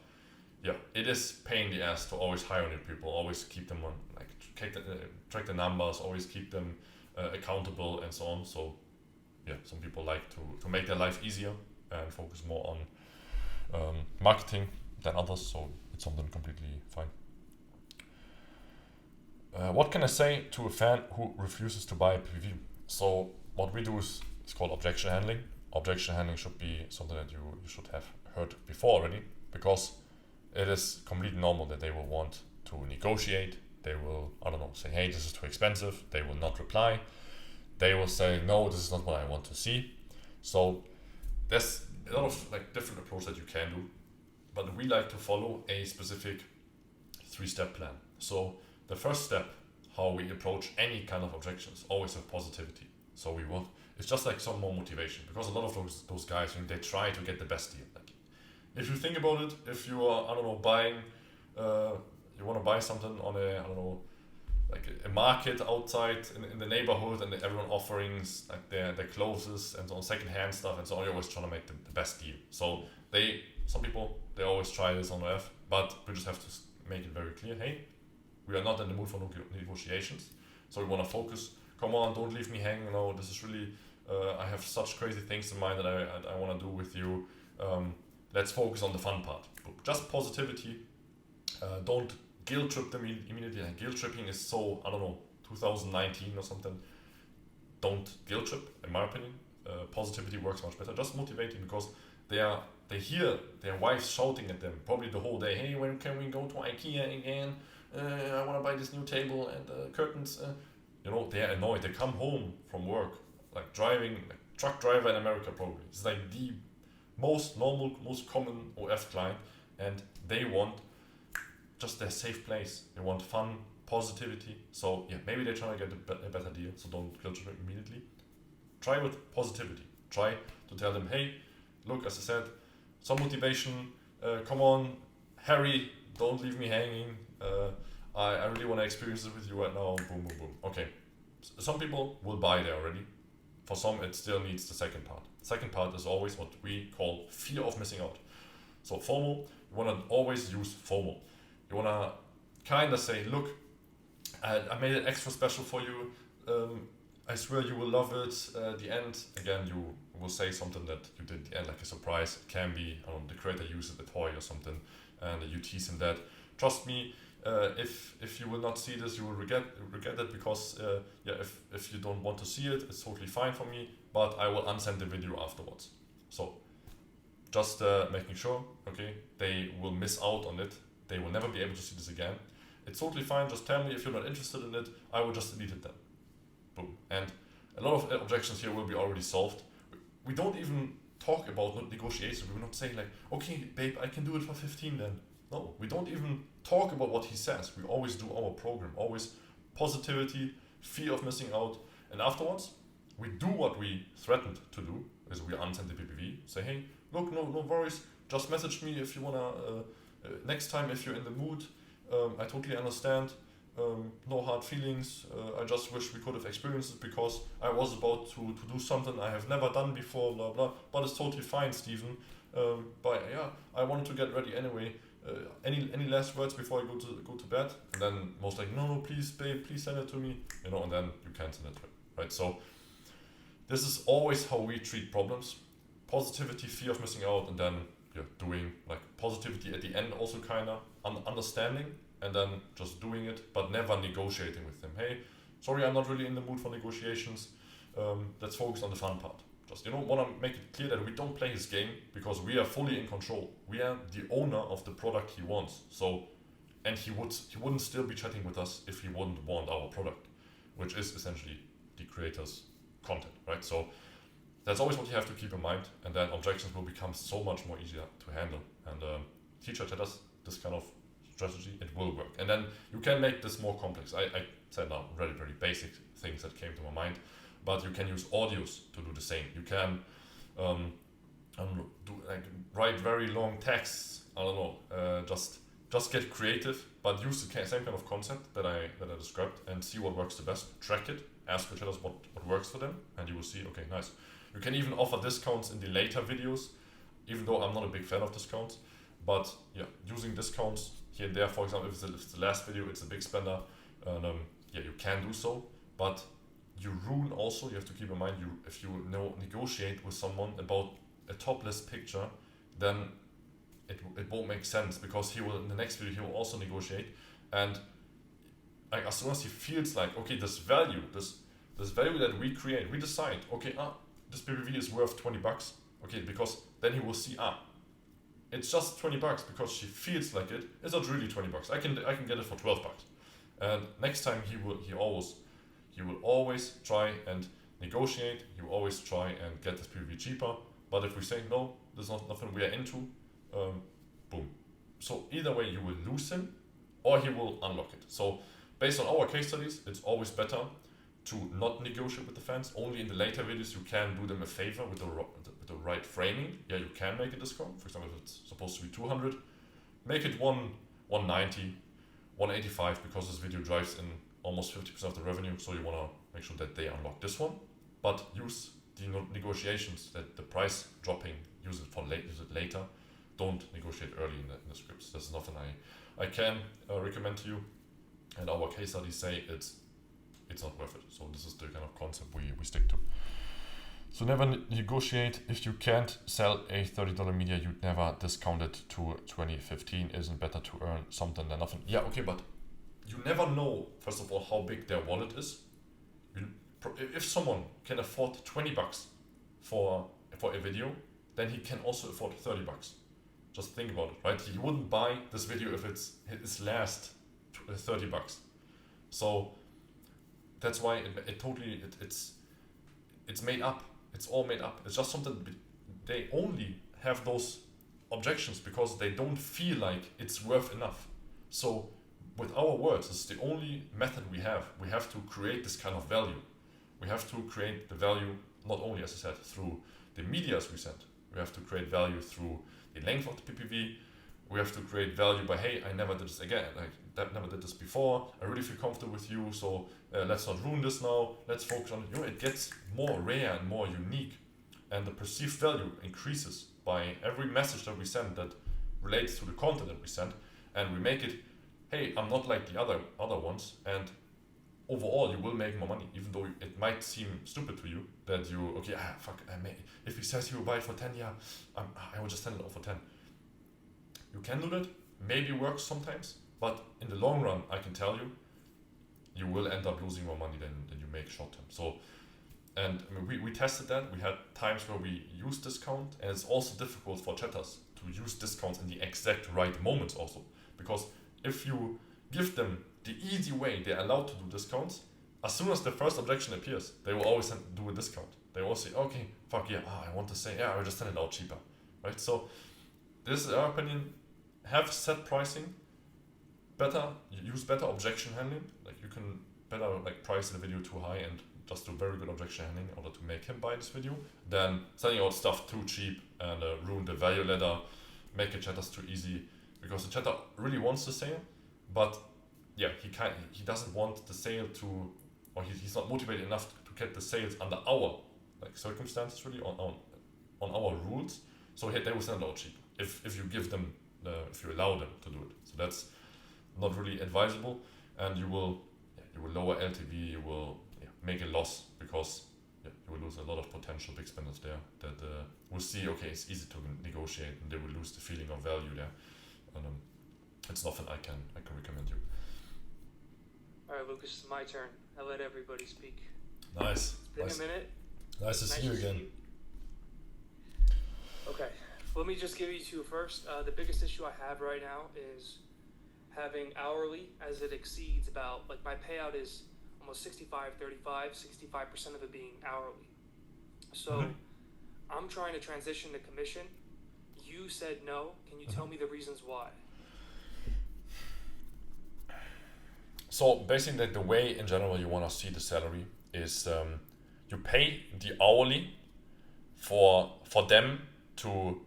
yeah, it is pain in the ass to always hire new people, always keep them on, like track the numbers, always keep them accountable and so on. So yeah, some people like to make their life easier and focus more on marketing than others, so it's something completely fine. What can I say to a fan who refuses to buy PPV? So what we do is called objection handling. Objection handling should be something that you should have heard before already, because it is completely normal that they will want to negotiate. They will, I don't know, say, hey, this is too expensive. They will not reply. They will say, no, this is not what I want to see. So there's a lot of like different approach that you can do, but we like to follow a specific 3-step plan. So the first step, how we approach any kind of objections, always have positivity. So we want, it's just like some more motivation, because a lot of those guys, they try to get the best deal. Like, if you think about it, if you are, I don't know, buying, you want to buy something on a, I don't know, like a market outside in the neighborhood, and everyone offering like their clothes and so on, secondhand stuff and so on, you're always trying to make the best deal. So some people, they always try this on F, but we just have to make it very clear, hey, we are not in the mood for negotiations, so we want to focus. Come on, don't leave me hanging. This is really, I have such crazy things in mind that I want to do with you. Let's focus on the fun part. Just positivity. Don't guilt trip them immediately. And guilt tripping is so, I don't know, 2019 or something. Don't guilt trip, in my opinion. Positivity works much better. Just motivating, because they hear their wives shouting at them probably the whole day. Hey, when can we go to IKEA again? I want to buy this new table and curtains. They're annoyed. They come home from work, like driving, like truck driver in America probably. It's like the most normal, most common OF client, and they want just their safe place. They want fun, positivity. So yeah, maybe they're trying to get a better deal, so don't guilt trip immediately. Try with positivity. Try to tell them, hey, look, as I said, some motivation. Come on, Harry, don't leave me hanging. I really want to experience it with you right now. Boom, boom, boom. Okay. Some people will buy there already. For some, it still needs the second part. Second part is always what we call fear of missing out. So FOMO, you want to always use FOMO. You want to kind of say, look, I made it extra special for you. I swear you will love it. The end, again, you will say something that you did at the end, like a surprise. It can be, the creator uses a toy or something, and you tease him that. Trust me, if you will not see this, you will regret it, because if you don't want to see it, it's totally fine for me, but I will unsend the video afterwards. So just making sure, okay, they will miss out on it. They will never be able to see this again. It's totally fine. Just tell me if you're not interested in it. I will just delete it then. Boom. And a lot of objections here will be already solved. We don't even talk about negotiation. We will not say like, okay, babe, I can do it for 15 then. No, we don't even talk about what he says. We always do our program. Always positivity, fear of missing out. And afterwards, we do what we threatened to do, is we unsend the PPV. Say, hey, look, no worries. Just message me if you want to, next time if you're in the mood. I totally understand. No hard feelings. I just wish we could have experienced it, because I was about to do something I have never done before, blah, blah. But it's totally fine, Steven. But yeah, I wanted to get ready anyway. Any last words before I go to bed? And then most like, no, please, babe, please send it to me. And then you can send it to him, right? So this is always how we treat problems. Positivity, fear of missing out, and then doing like positivity at the end, also kind of understanding, and then just doing it, but never negotiating with them. Hey, sorry, I'm not really in the mood for negotiations. Let's focus on the fun part. Just want to make it clear that we don't play his game because we are fully in control. We are the owner of the product he wants. So, and he wouldn't still be chatting with us if he wouldn't want our product, which is essentially the creator's content, right? So that's always what you have to keep in mind, and then objections will become so much more easier to handle. And teach your chatters this kind of strategy, it will work. And then you can make this more complex. I said now very, very basic things that came to my mind, but you can use audios to do the same. You can write very long texts. I don't know, just get creative, but use the same kind of concept that I described and see what works the best. Track it, ask your chatters what works for them, and you will see, okay, nice. You can even offer discounts in the later videos, even though I'm not a big fan of discounts. But yeah, using discounts here and there, for example, if it's the last video, it's a big spender, you can do so. But you ruin also, you have to keep in mind, if you negotiate with someone about a topless picture, then it won't make sense, because he will, in the next video, he will also negotiate. And like, as soon as he feels like, okay, this value that we create, we decide, okay, this PPV is worth 20 bucks. Okay, because then he will see, it's just 20 bucks because she feels like it. It's not really 20 bucks. I can get it for 12 bucks. And next time he will always try and negotiate. He will always try and get this PPV cheaper. But if we say no, there's nothing we are into, boom. So either way, you will lose him or he will unlock it. So based on our case studies, it's always better to not negotiate with the fans. Only in the later videos you can do them a favor with the right framing. Yeah, you can make a discount. For example, if it's supposed to be 200, make it 190, 185, because this video drives in almost 50% of the revenue. So you want to make sure that they unlock this one, but use the negotiations, that the price dropping, use it later. Don't negotiate early in the scripts. This is nothing I can recommend to you. And our case studies say it's not worth it. So this is the kind of concept we stick to. So never negotiate. If you can't sell a $30 media, you'd never discount it to 2015. Isn't better to earn something than nothing? Yeah, okay, but you never know, first of all, how big their wallet is. If someone can afford 20 bucks for a video, then he can also afford 30 bucks. Just think about it, right? He wouldn't buy this video if it's his last 30 bucks. So that's why it's made up. It's all made up. It's just something they only have those objections because they don't feel like it's worth enough. So with our words, it's the only method we have. We have to create this kind of value. We have to create the value not only, as I said, through the medias we send. We have to create value through the length of the PPV. We have to create value by, hey, I never did this again. Never did this before. I really feel comfortable with you, so let's not ruin this now. Let's focus on it. It gets more rare and more unique, and the perceived value increases by every message that we send that relates to the content that we send, and we make it, hey, I'm not like the other ones, and overall you will make more money, even though it might seem stupid to you that if he says he will buy it for 10, I will just send it off for 10. You can do that, maybe it works sometimes, but in the long run, I can tell you, you will end up losing more money than you make short term. So, and I mean, we tested that. We had times where we used discount, and it's also difficult for chatters to use discounts in the exact right moments also, because if you give them the easy way they're allowed to do discounts, as soon as the first objection appears, they will always do a discount. They will say, okay, fuck yeah, I want to say, yeah, I'll just send it out cheaper, right? So this is our opinion. Have set pricing, use better objection handling. Like you can better price the video too high and just do very good objection handling in order to make him buy this video, than sending out stuff too cheap and ruin the value ladder, make the chatters too easy, because the chatter really wants the sale, but yeah, he doesn't want the sale to, or he's not motivated enough to get the sales under our circumstances, really on our rules. So they will send it out cheaper if you give them if you allow them to do it. So that's not really advisable, and you will lower LTV. You will make a loss because You will lose a lot of potential big spenders there that will see, okay, it's easy to negotiate, and they will lose the feeling of value there. And it's nothing I can recommend you. All right, Lucas, it's my turn. I let everybody speak. Nice. It's been a minute. Nice to see you again. Okay, let me just give you two first. The biggest issue I have right now is having hourly as it exceeds about, like my payout is almost 65% of it being hourly. So I'm trying to transition to commission. You said no. Can you tell me the reasons why? So basically, the way in general you want to see the salary is you pay the hourly for them to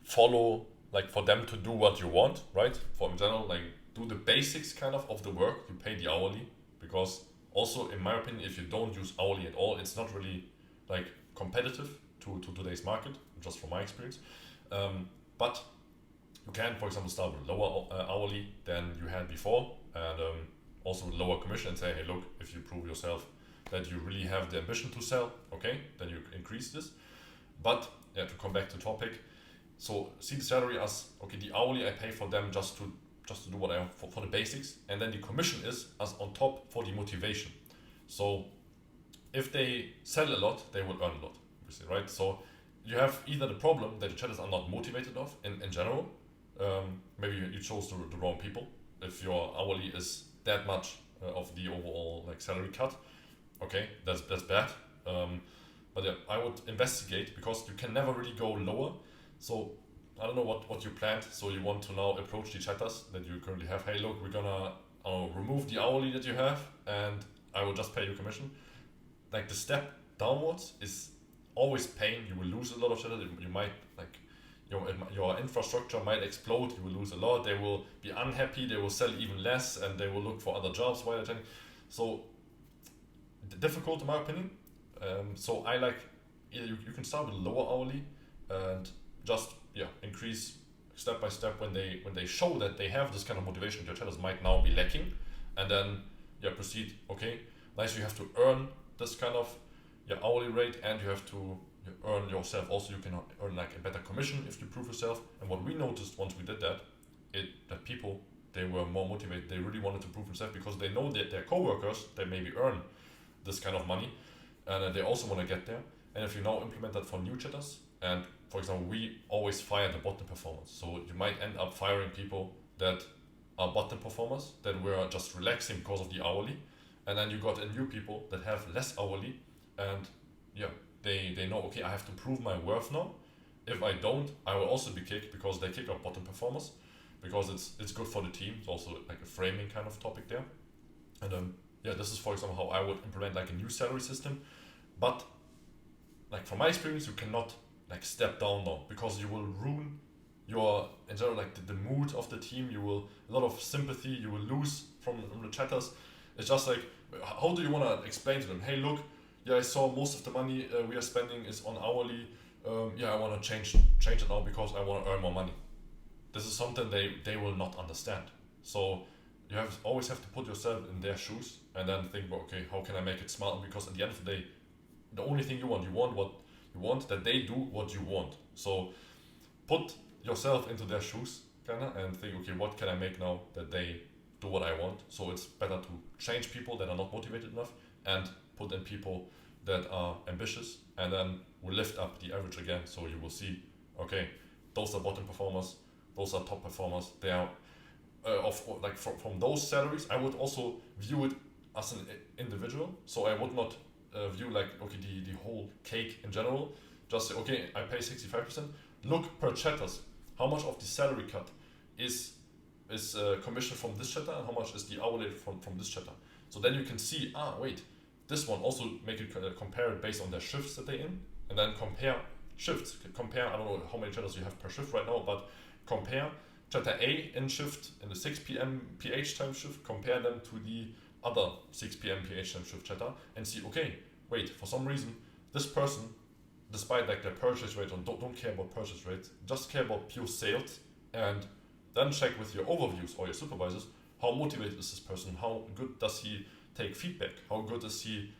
follow, like for them to do what you want, right? For in general, like do the basics kind of the work. You pay the hourly, because also in my opinion, if you don't use hourly at all, it's not really like competitive to today's market, just from my experience. But you can, for example, start with lower hourly than you had before, and also lower commission, and say, hey, look, if you prove yourself that you really have the ambition to sell, okay, then you increase this. But yeah, to come back to topic, so see the salary as, okay, the hourly I pay for them just to do what I want for the basics, and then the commission is as on top for the motivation. So if they sell a lot, they will earn a lot, obviously, right? So you have either the problem that the chatters are not motivated of in general, maybe you chose the wrong people. If your hourly is that much of the overall like salary cut, okay, that's bad. But yeah, I would investigate, because you can never really go lower. So I don't know what you planned. So you want to now approach the chatters that you currently have. Hey, look, we're gonna remove the hourly that you have, and I will just pay you commission. Like the step downwards is always pain. You will lose a lot of chatters. You might like your infrastructure might explode. You will lose a lot. They will be unhappy. They will sell even less, and they will look for other jobs while they're attending. So difficult in my opinion. So I like either you can start with lower hourly and just increase step by step when they show that they have this kind of motivation. Your chatters might now be lacking, and then proceed. Okay, nice. You have to earn this kind of hourly rate, and you have to earn yourself. Also, you can earn like a better commission if you prove yourself. And what we noticed once we did that, that people, they were more motivated. They really wanted to prove themselves, because they know that their coworkers, they maybe earn this kind of money, and they also want to get there. And if you now implement that for new chatters, and for example, we always fire the bottom performers, so you might end up firing people that are bottom performers that were just relaxing because of the hourly, and then you got in new people that have less hourly, and they know, okay, I have to prove my worth now. If I don't, I will also be kicked, because they kick out bottom performers, because it's good for the team. It's also like a framing kind of topic there. And this is, for example, how I would implement like a new salary system. But like from my experience, you cannot like step down now, because you will ruin your in general like the mood of the team. You will a lot of sympathy you will lose from the chatters. It's just like, how do you want to explain to them, hey, look, I saw most of the money we are spending is on hourly. I want to change it now because I want to earn more money. This is something they will not understand. So you always have to put yourself in their shoes, and then think, well, okay, how can I make it smart? Because at the end of the day, the only thing you want what you want, that they do what you want. So put yourself into their shoes, kinda, and think, okay, what can I make now that they do what I want? So it's better to change people that are not motivated enough, and put in people that are ambitious, and then we lift up the average again. So you will see, okay, those are bottom performers, those are top performers. They are from those salaries. I would also view it as an individual. So I would not view like, okay, the whole cake in general. Just say, okay, I pay 65%. Look per chatters. How much of the salary cut is commission from this chatter, and how much is the hourly from this chatter? So then you can see, wait, this one, also make it compare it based on their shifts that they're in, and then compare shifts. Compare, I don't know how many chatters you have per shift right now, but compare chatter A in shift, in the 6 p.m. PH time shift, compare them to the other 6 p.m. PH time shift chatter, and see, okay, wait, for some reason, this person, despite like their purchase rate, don't care about purchase rates, just care about pure sales, and then check with your overviews or your supervisors, how motivated is this person, how good does he take feedback, how good is he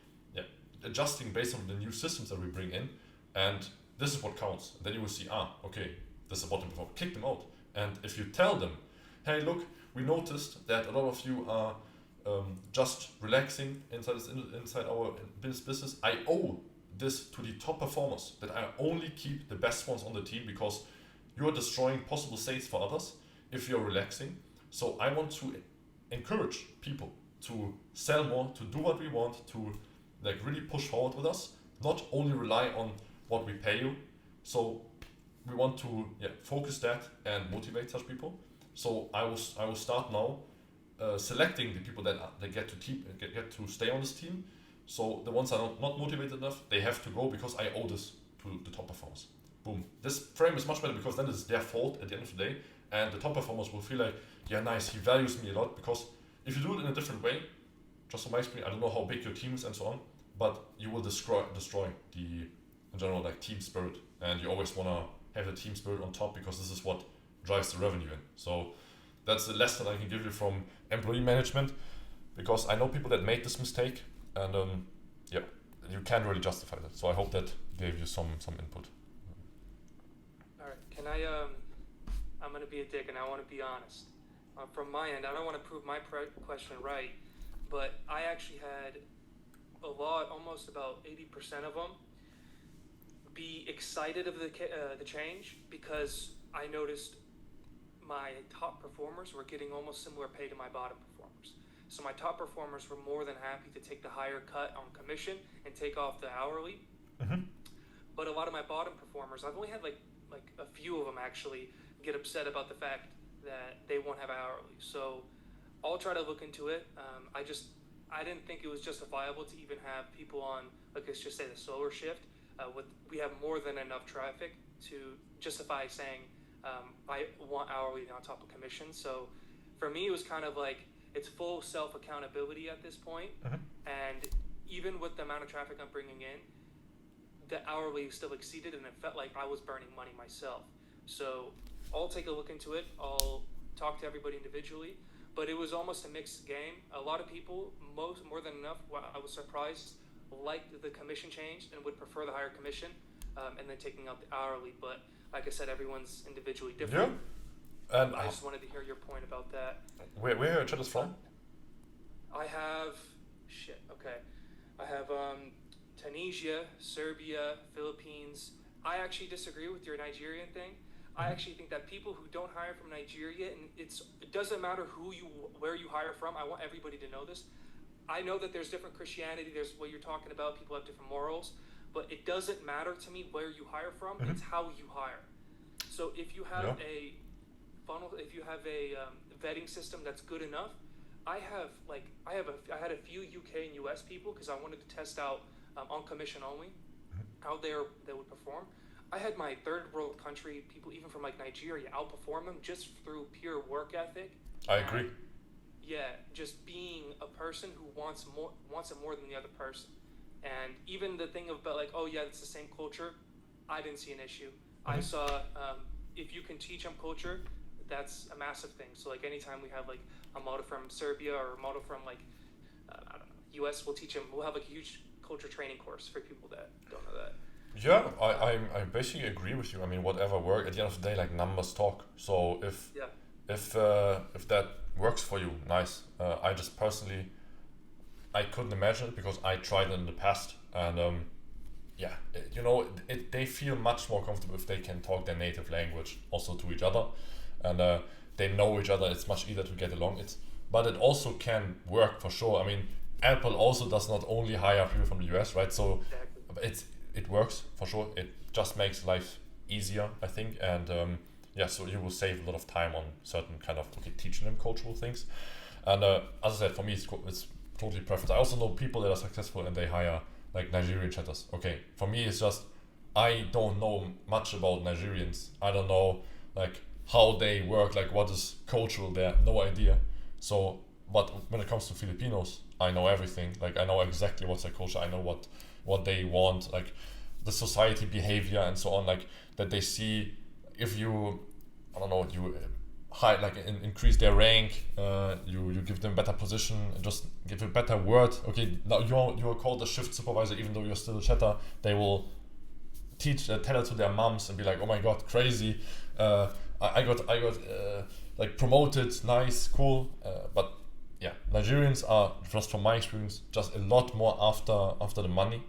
adjusting based on the new systems that we bring in, and this is what counts. Then you will see, okay, this is a bottom performer. Kick them out. And if you tell them, hey, look, we noticed that a lot of you are just relaxing inside our business. I owe this to the top performers, that I only keep the best ones on the team, because you are destroying possible sales for others if you're relaxing. So I want to encourage people to sell more, to do what we want, to like really push forward with us, not only rely on what we pay you. So we want to focus that and motivate such people. So I will start now selecting the people that get to stay on this team. So the ones that are not motivated enough, they have to go, because I owe this to the top performers. Boom. This frame is much better, because then it's their fault at the end of the day, and the top performers will feel like, yeah, nice, he values me a lot. Because if you do it in a different way, just from my experience, I don't know how big your team is and so on, but you will destroy the, in general, like team spirit, and you always want to have the team spirit on top, because this is what drives the revenue in. So that's the lesson I can give you from employee management, because I know people that made this mistake, and you can't really justify that. So I hope that gave you some input. All right, can I? I'm gonna be a dick, and I want to be honest. From my end, I don't want to prove my question right, but I actually had almost about 80% of them, be excited of the change, because I noticed my top performers were getting almost similar pay to my bottom performers. So my top performers were more than happy to take the higher cut on commission and take off the hourly. Mm-hmm. But a lot of my bottom performers, I've only had like a few of them actually get upset about the fact that they won't have hourly. So I'll try to look into it. I didn't think it was justifiable to even have people on, like, let's just say the slower shift. We have more than enough traffic to justify saying I want hourly on top of commission. So for me, it was kind of like, it's full self-accountability at this point. Mm-hmm. And even with the amount of traffic I'm bringing in, the hourly still exceeded, and it felt like I was burning money myself. So I'll take a look into it. I'll talk to everybody individually, but it was almost a mixed game. A lot of people, more than enough, I was surprised, liked the commission change and would prefer the higher commission, and then taking out the hourly. But like I said, everyone's individually different. Yeah. And I just wanted to hear your point about that. Where your chat is from? I have Tunisia, Serbia, Philippines. I actually disagree with your Nigerian thing. I actually think that people who don't hire from Nigeria, and it doesn't matter where you hire from. I want everybody to know this. I know that there's different Christianity. There's what you're talking about. People have different morals, but it doesn't matter to me where you hire from. Mm-hmm. It's how you hire. So if you have a funnel, if you have a vetting system that's good enough, I had a few UK and US people, because I wanted to test out on commission only how they would perform. I had my third world country people, even from like Nigeria, outperform them just through pure work ethic. I agree. Just being a person who wants it more than the other person. And even the thing about like, oh yeah, it's the same culture, I didn't see an issue. I saw if you can teach them culture, that's a massive thing. So like anytime we have like a model from Serbia or a model from like I don't know, US, we'll have like a huge culture training course for people that don't know that. Yeah, I basically agree with you. I mean, whatever work, at the end of the day, like, numbers talk. So if that works for you, nice. I just personally, I couldn't imagine it, because I tried it in the past, and they feel much more comfortable if they can talk their native language also to each other, and they know each other. It's much easier to get along. But it also can work for sure. I mean, Apple also does not only hire people from the US, right? So it works for sure. It just makes life easier, I think, and so you will save a lot of time on certain kind of teaching them cultural things. And as I said, for me, it's totally perfect. I also know people that are successful and they hire like Nigerian chatters. Okay, for me, it's just I don't know much about Nigerians. I don't know like how they work, like what is cultural there. No idea. So, but when it comes to Filipinos, I know everything. Like I know exactly what's their culture. I know what they want, like the society behavior and so on, like that they see if you high, like increase their rank. You give them better position, just give a better word. Okay, now you are called a shift supervisor, even though you're still a chatter. They will tell it to their moms and be like, oh my god, crazy. I got like promoted, nice, cool. But yeah, Nigerians are, just from my experience, just a lot more after the money.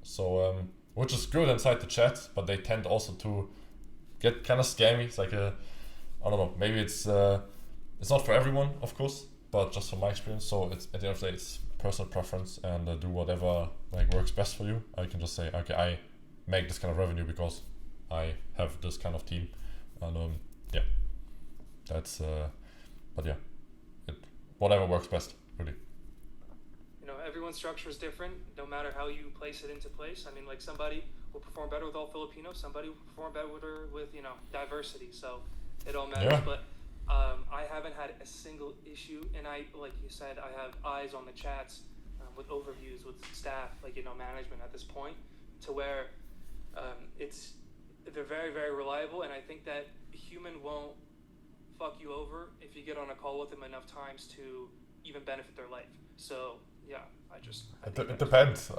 So which is good inside the chat, but they tend also to get kind of scammy. It's like I don't know, maybe it's not for everyone, of course, but just from my experience. So it's, at the end of the day, it's personal preference, and do whatever like works best for you. I can just say, okay, I make this kind of revenue because I have this kind of team, and yeah, that's but yeah, whatever works best, really. Everyone's structure is different, no matter how you place it into place. I mean, like, somebody will perform better with all Filipinos, somebody will perform better with diversity. So it all matters. Yeah. But I haven't had a single issue, and like you said, I have eyes on the chats with overviews with staff, like management at this point, to where they're very, very reliable, and I think that a human won't fuck you over if you get on a call with them enough times to even benefit their life. So yeah, it depends.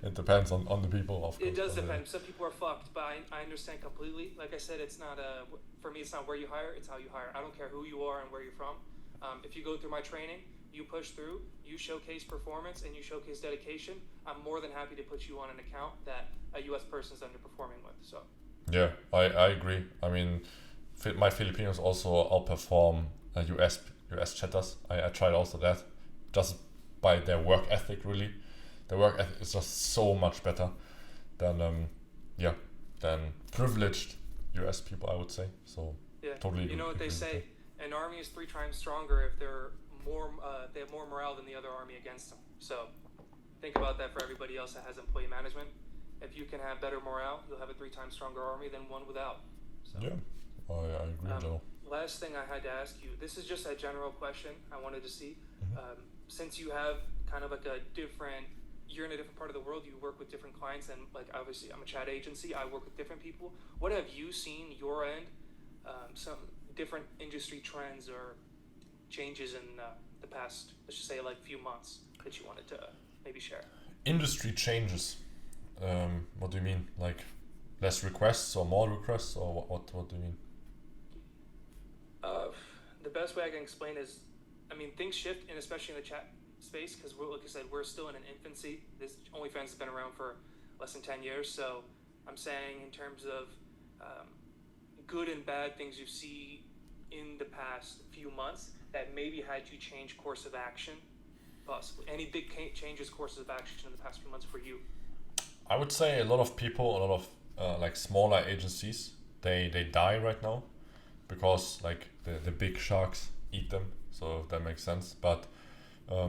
It depends on the people, of course. It does depend. Some people are fucked, but I understand completely. Like I said, it's not for me, it's not where you hire, it's how you hire. I don't care who you are and where you're from. If you go through my training, you push through, you showcase performance, and you showcase dedication, I'm more than happy to put you on an account that a US person is underperforming with. So yeah, I agree. I mean, my Filipinos also outperform US chatters. I tried also that, just by their work ethic, really. Their work ethic is just so much better than than privileged US people, I would say. So yeah, totally. You know what they say? An army is 3 times stronger if they have more morale than the other army against them. So think about that for everybody else that has employee management. If you can have better morale, you'll have a 3 times stronger army than one without. So, yeah, I agree, Joe. Last thing I had to ask you, this is just a general question I wanted to see. Mm-hmm. Since you have kind of like you're in a different part of the world, you work with different clients, and like obviously I'm a chat agency, I work with different people. What have you seen your end, some different industry trends or changes in the past, let's just say like few months, that you wanted to maybe share? Industry changes. What do you mean? Like less requests or more requests, or what do you mean? The best way I can explain is, I mean, things shift, and especially in the chat space, because like I said, we're still in an infancy. This OnlyFans has been around for less than 10 years, so I'm saying in terms of good and bad things you see in the past few months that maybe had you change course of action, possibly. Any big changes, courses of action in the past few months for you? I would say a lot of people, a lot of like smaller agencies, they die right now because like the big sharks eat them. So if that makes sense. But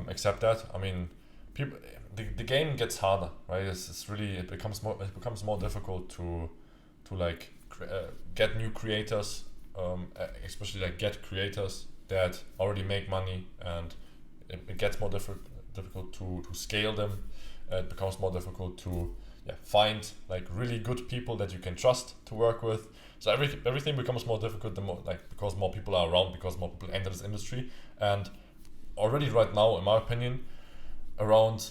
except that, I mean, people, the game gets harder, right? It's really, it becomes more difficult to like get new creators, especially like get creators that already make money, and it gets more difficult to scale them. It becomes more difficult to find like really good people that you can trust to work with. So everything becomes more difficult the more, like, because more people are around, because more people enter this industry. And already right now, in my opinion, around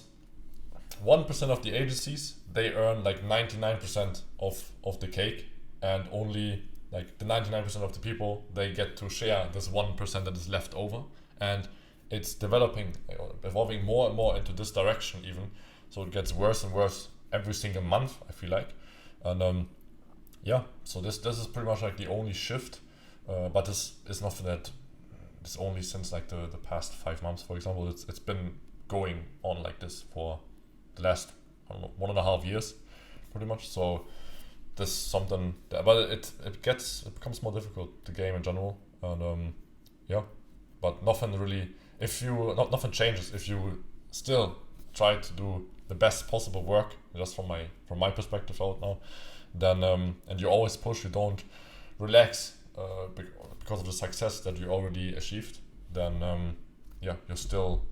1% of the agencies, they earn like 99% of the cake, and only like the 99% of the people, they get to share this 1% that is left over. And it's evolving more and more into this direction even. So it gets worse and worse every single month, I feel like. And so this is pretty much like the only shift, but this is not that it's only since like the past 5 months, for example. It's been going on like this for the last, I don't know, 1.5 years, pretty much. So this is something but it becomes more difficult, the game in general. And but nothing really, nothing changes if you still try to do the best possible work, just from my perspective out now. Then and you always push, you don't relax because of the success that you already achieved. Then you're still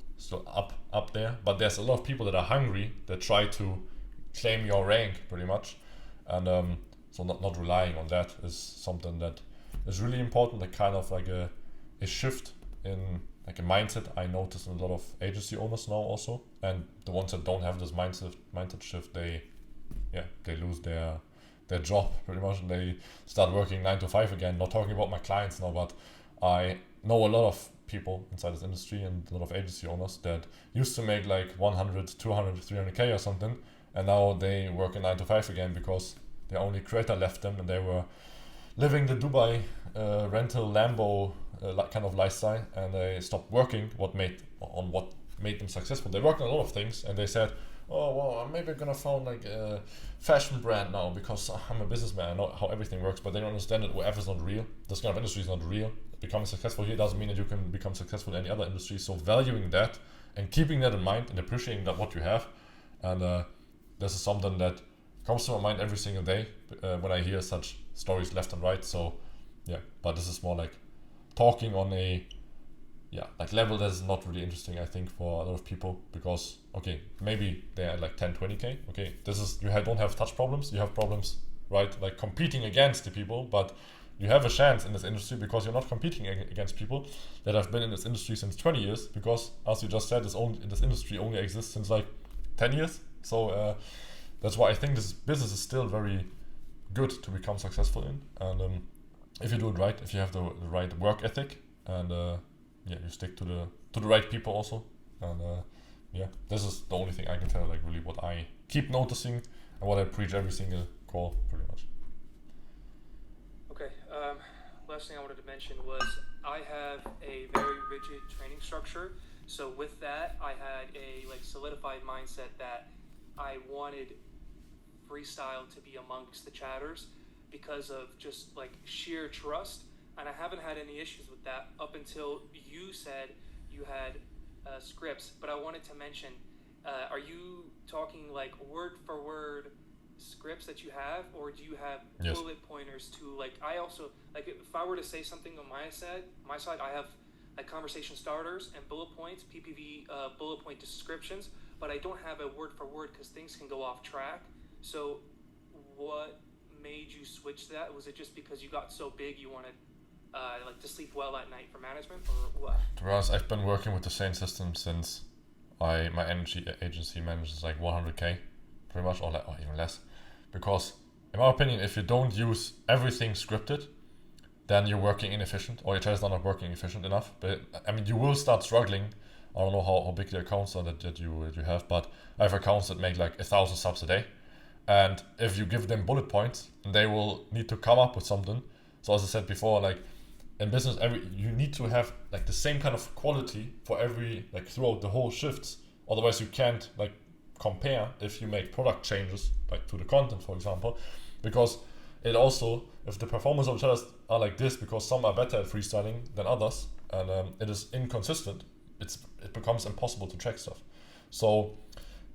up there. But there's a lot of people that are hungry, that try to claim your rank pretty much, and so not relying on that is something that is really important, like kind of like a shift in like a mindset I notice in a lot of agency owners now also, and the ones that don't have this mindset shift, they lose their job pretty much, and they start working 9 to 5 again. Not talking about my clients now, but I know a lot of people inside this industry and a lot of agency owners that used to make like 100, 200, 300k or something, and now they work in 9 to 5 again because their only creator left them and they were living the Dubai rental Lambo kind of lifestyle, and they stopped working what made them successful. They worked on a lot of things and they said, oh well, maybe I'm gonna found like a fashion brand now because I'm a businessman, I know how everything works, but they don't understand that OF is not real. This kind of industry is not real. Becoming successful here doesn't mean that you can become successful in any other industry. So valuing that and keeping that in mind and appreciating that what you have, and this is something that comes to my mind every single day when I hear such stories left and right. So yeah, but this is more like talking on a like level that is not really interesting, I think, for a lot of people, because okay, maybe they're at like 10, 20k. Okay, this is, you don't have touch problems, you have problems, right? Like competing against the people, but you have a chance in this industry because you're not competing against people that have been in this industry since 20 years, because as you just said, this industry only exists since like 10 years. So that's why I think this business is still very good to become successful in. And if you do it right, if you have the right work ethic, and you stick to the right people also, and this is the only thing I can tell, like really what I keep noticing and what I preach every single call, pretty much. Okay, last thing I wanted to mention was I have a very rigid training structure. So with that, I had a like solidified mindset that I wanted freestyle to be amongst the chatters because of just like sheer trust. And I haven't had any issues with that up until you said you had scripts. But I wanted to mention, are you talking like word for word scripts that you have, or do you have bullet pointers to like, I also, like if I were to say something on my side, I have like conversation starters and bullet points, PPV bullet point descriptions, but I don't have a word for word because things can go off track. So what made you switch to that? Was it just because you got so big you wanted like to sleep well at night for management, or what? To be honest, I've been working with the same system since my energy agency manages like 100k, pretty much, or even less. Because in my opinion, if you don't use everything scripted, then you're working inefficient, or your channel is not working efficient enough. But I mean, you will start struggling. I don't know how big the accounts are that you have, but I have accounts that make like 1,000 subs a day, and if you give them bullet points, they will need to come up with something. So as I said before, like in business, you need to have like the same kind of quality for every, like throughout the whole shifts. Otherwise, you can't like compare if you make product changes, like to the content, for example, because it also, if the performance of each other are like this, because some are better at freestyling than others, and it is inconsistent, it becomes impossible to track stuff. So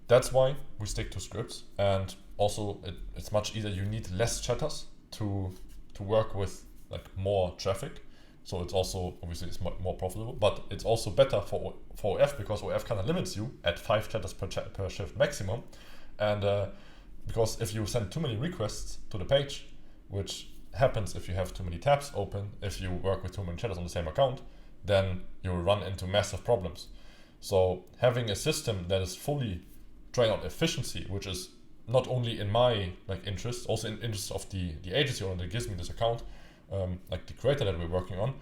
that's why we stick to scripts, and also it's much easier. You need less chatters to work with like more traffic. So it's also, obviously it's more profitable, but it's also better for OF, because OF kind of limits you at 5 chatters per shift maximum. And because if you send too many requests to the page, which happens if you have too many tabs open, if you work with too many chatters on the same account, then you'll run into massive problems. So having a system that is fully trained on efficiency, which is not only in my like interest, also in interest of the agency owner that gives me this account, like the creator that we're working on,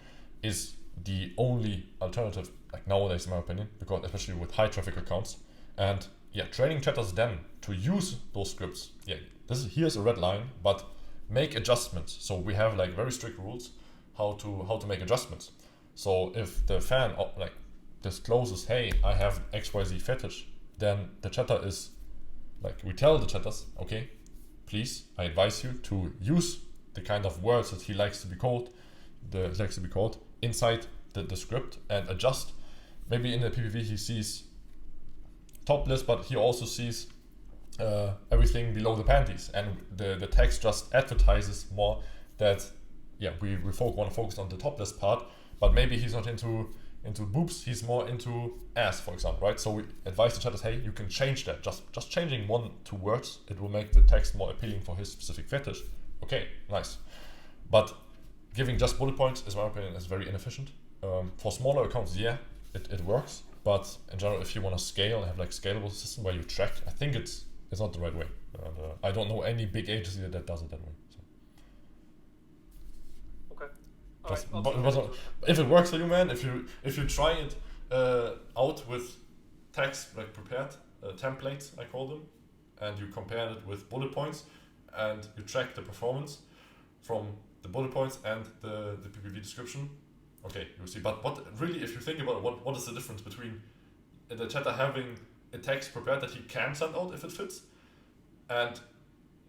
is the only alternative like nowadays, in my opinion, because especially with high traffic accounts. And training chatters then to use those scripts. Here's a red line, but make adjustments. So we have like very strict rules how to make adjustments. So if the fan like discloses, hey, I have XYZ fetish, then the chatter is like, we tell the chatters, okay, please, I advise you to use the kind of words that he likes to be called, inside the script, and adjust. Maybe in the PPV he sees topless, but he also sees everything below the panties, and the text just advertises more that we want to focus on the topless part, but maybe he's not into boobs, he's more into ass, for example, right? So we advise the chatters, hey, you can change that. Just changing 1-2 words, it will make the text more appealing for his specific fetish. Okay, nice. But giving just bullet points, is my opinion, is very inefficient. For smaller accounts, yeah, it works. But in general, if you want to scale and have like scalable system where you track, I think it's not the right way. And, I don't know any big agency that does it that way. So. Okay. But if it works for you, man, if you try it out with text like prepared templates, I call them, and you compare it with bullet points, and you track the performance from the bullet points and the PPV description. Okay, you see. But what really, if you think about it, what is the difference between the chatter having a text prepared that he can send out if it fits, and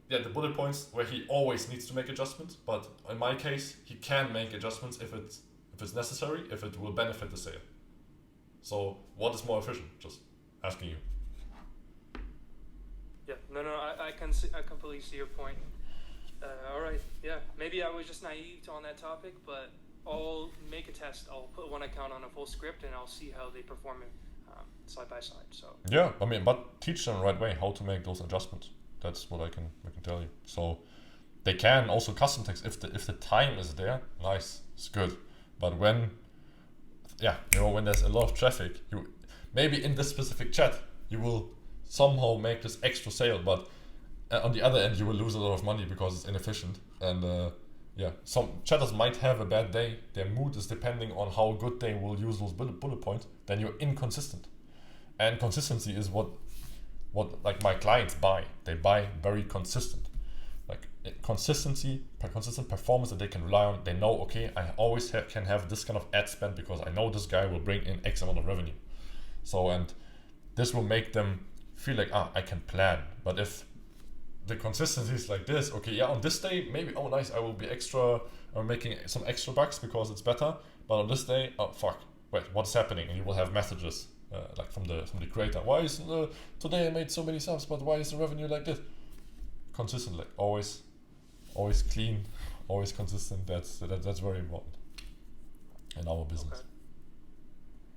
the bullet points where he always needs to make adjustments, but in my case he can make adjustments if it's necessary, if it will benefit the sale. So what is more efficient? Just asking you. Yeah, no, I completely see your point. All right, yeah, maybe I was just naive on that topic, but I'll make a test. I'll put one account on a full script and I'll see how they perform it side by side. So yeah, I mean, but teach them the right way how to make those adjustments. That's what I can tell you. So they can also custom text if the time is there. Nice, it's good. But when there's a lot of traffic, you maybe in this specific chat you will somehow make this extra sale, but on the other end you will lose a lot of money because it's inefficient. And some chatters might have a bad day. Their mood is depending on how good they will use those bullet points. Then you're inconsistent, and consistency is what like my clients buy. They buy very consistent, like consistent performance that they can rely on. They know, okay, I always can have this kind of ad spend because I know this guy will bring in X amount of revenue. So, and this will make them feel like, I can plan. But if the consistency is like this, okay, yeah, on this day, maybe, oh nice, I will be making some extra bucks because it's better. But on this day, oh fuck, wait, what's happening? And you will have messages like from the creator. Why is today I made so many subs, but why is the revenue like this? Consistently, always clean, always consistent. That's very important in our business.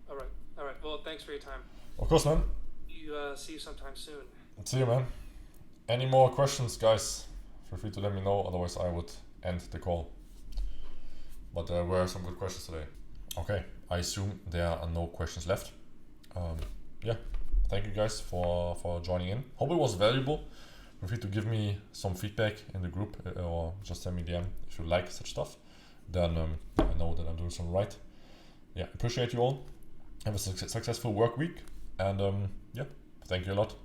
Okay. All right. Well, thanks for your time. Of course, man. See you sometime soon. See you, man. Any more questions, guys? Feel free to let me know. Otherwise, I would end the call. But there were some good questions today. Okay, I assume there are no questions left. Thank you guys for joining in. Hope it was valuable. Feel free to give me some feedback in the group or just send me DM if you like such stuff. Then I know that I'm doing something right. Yeah, appreciate you all. Have a successful work week. And thank you a lot.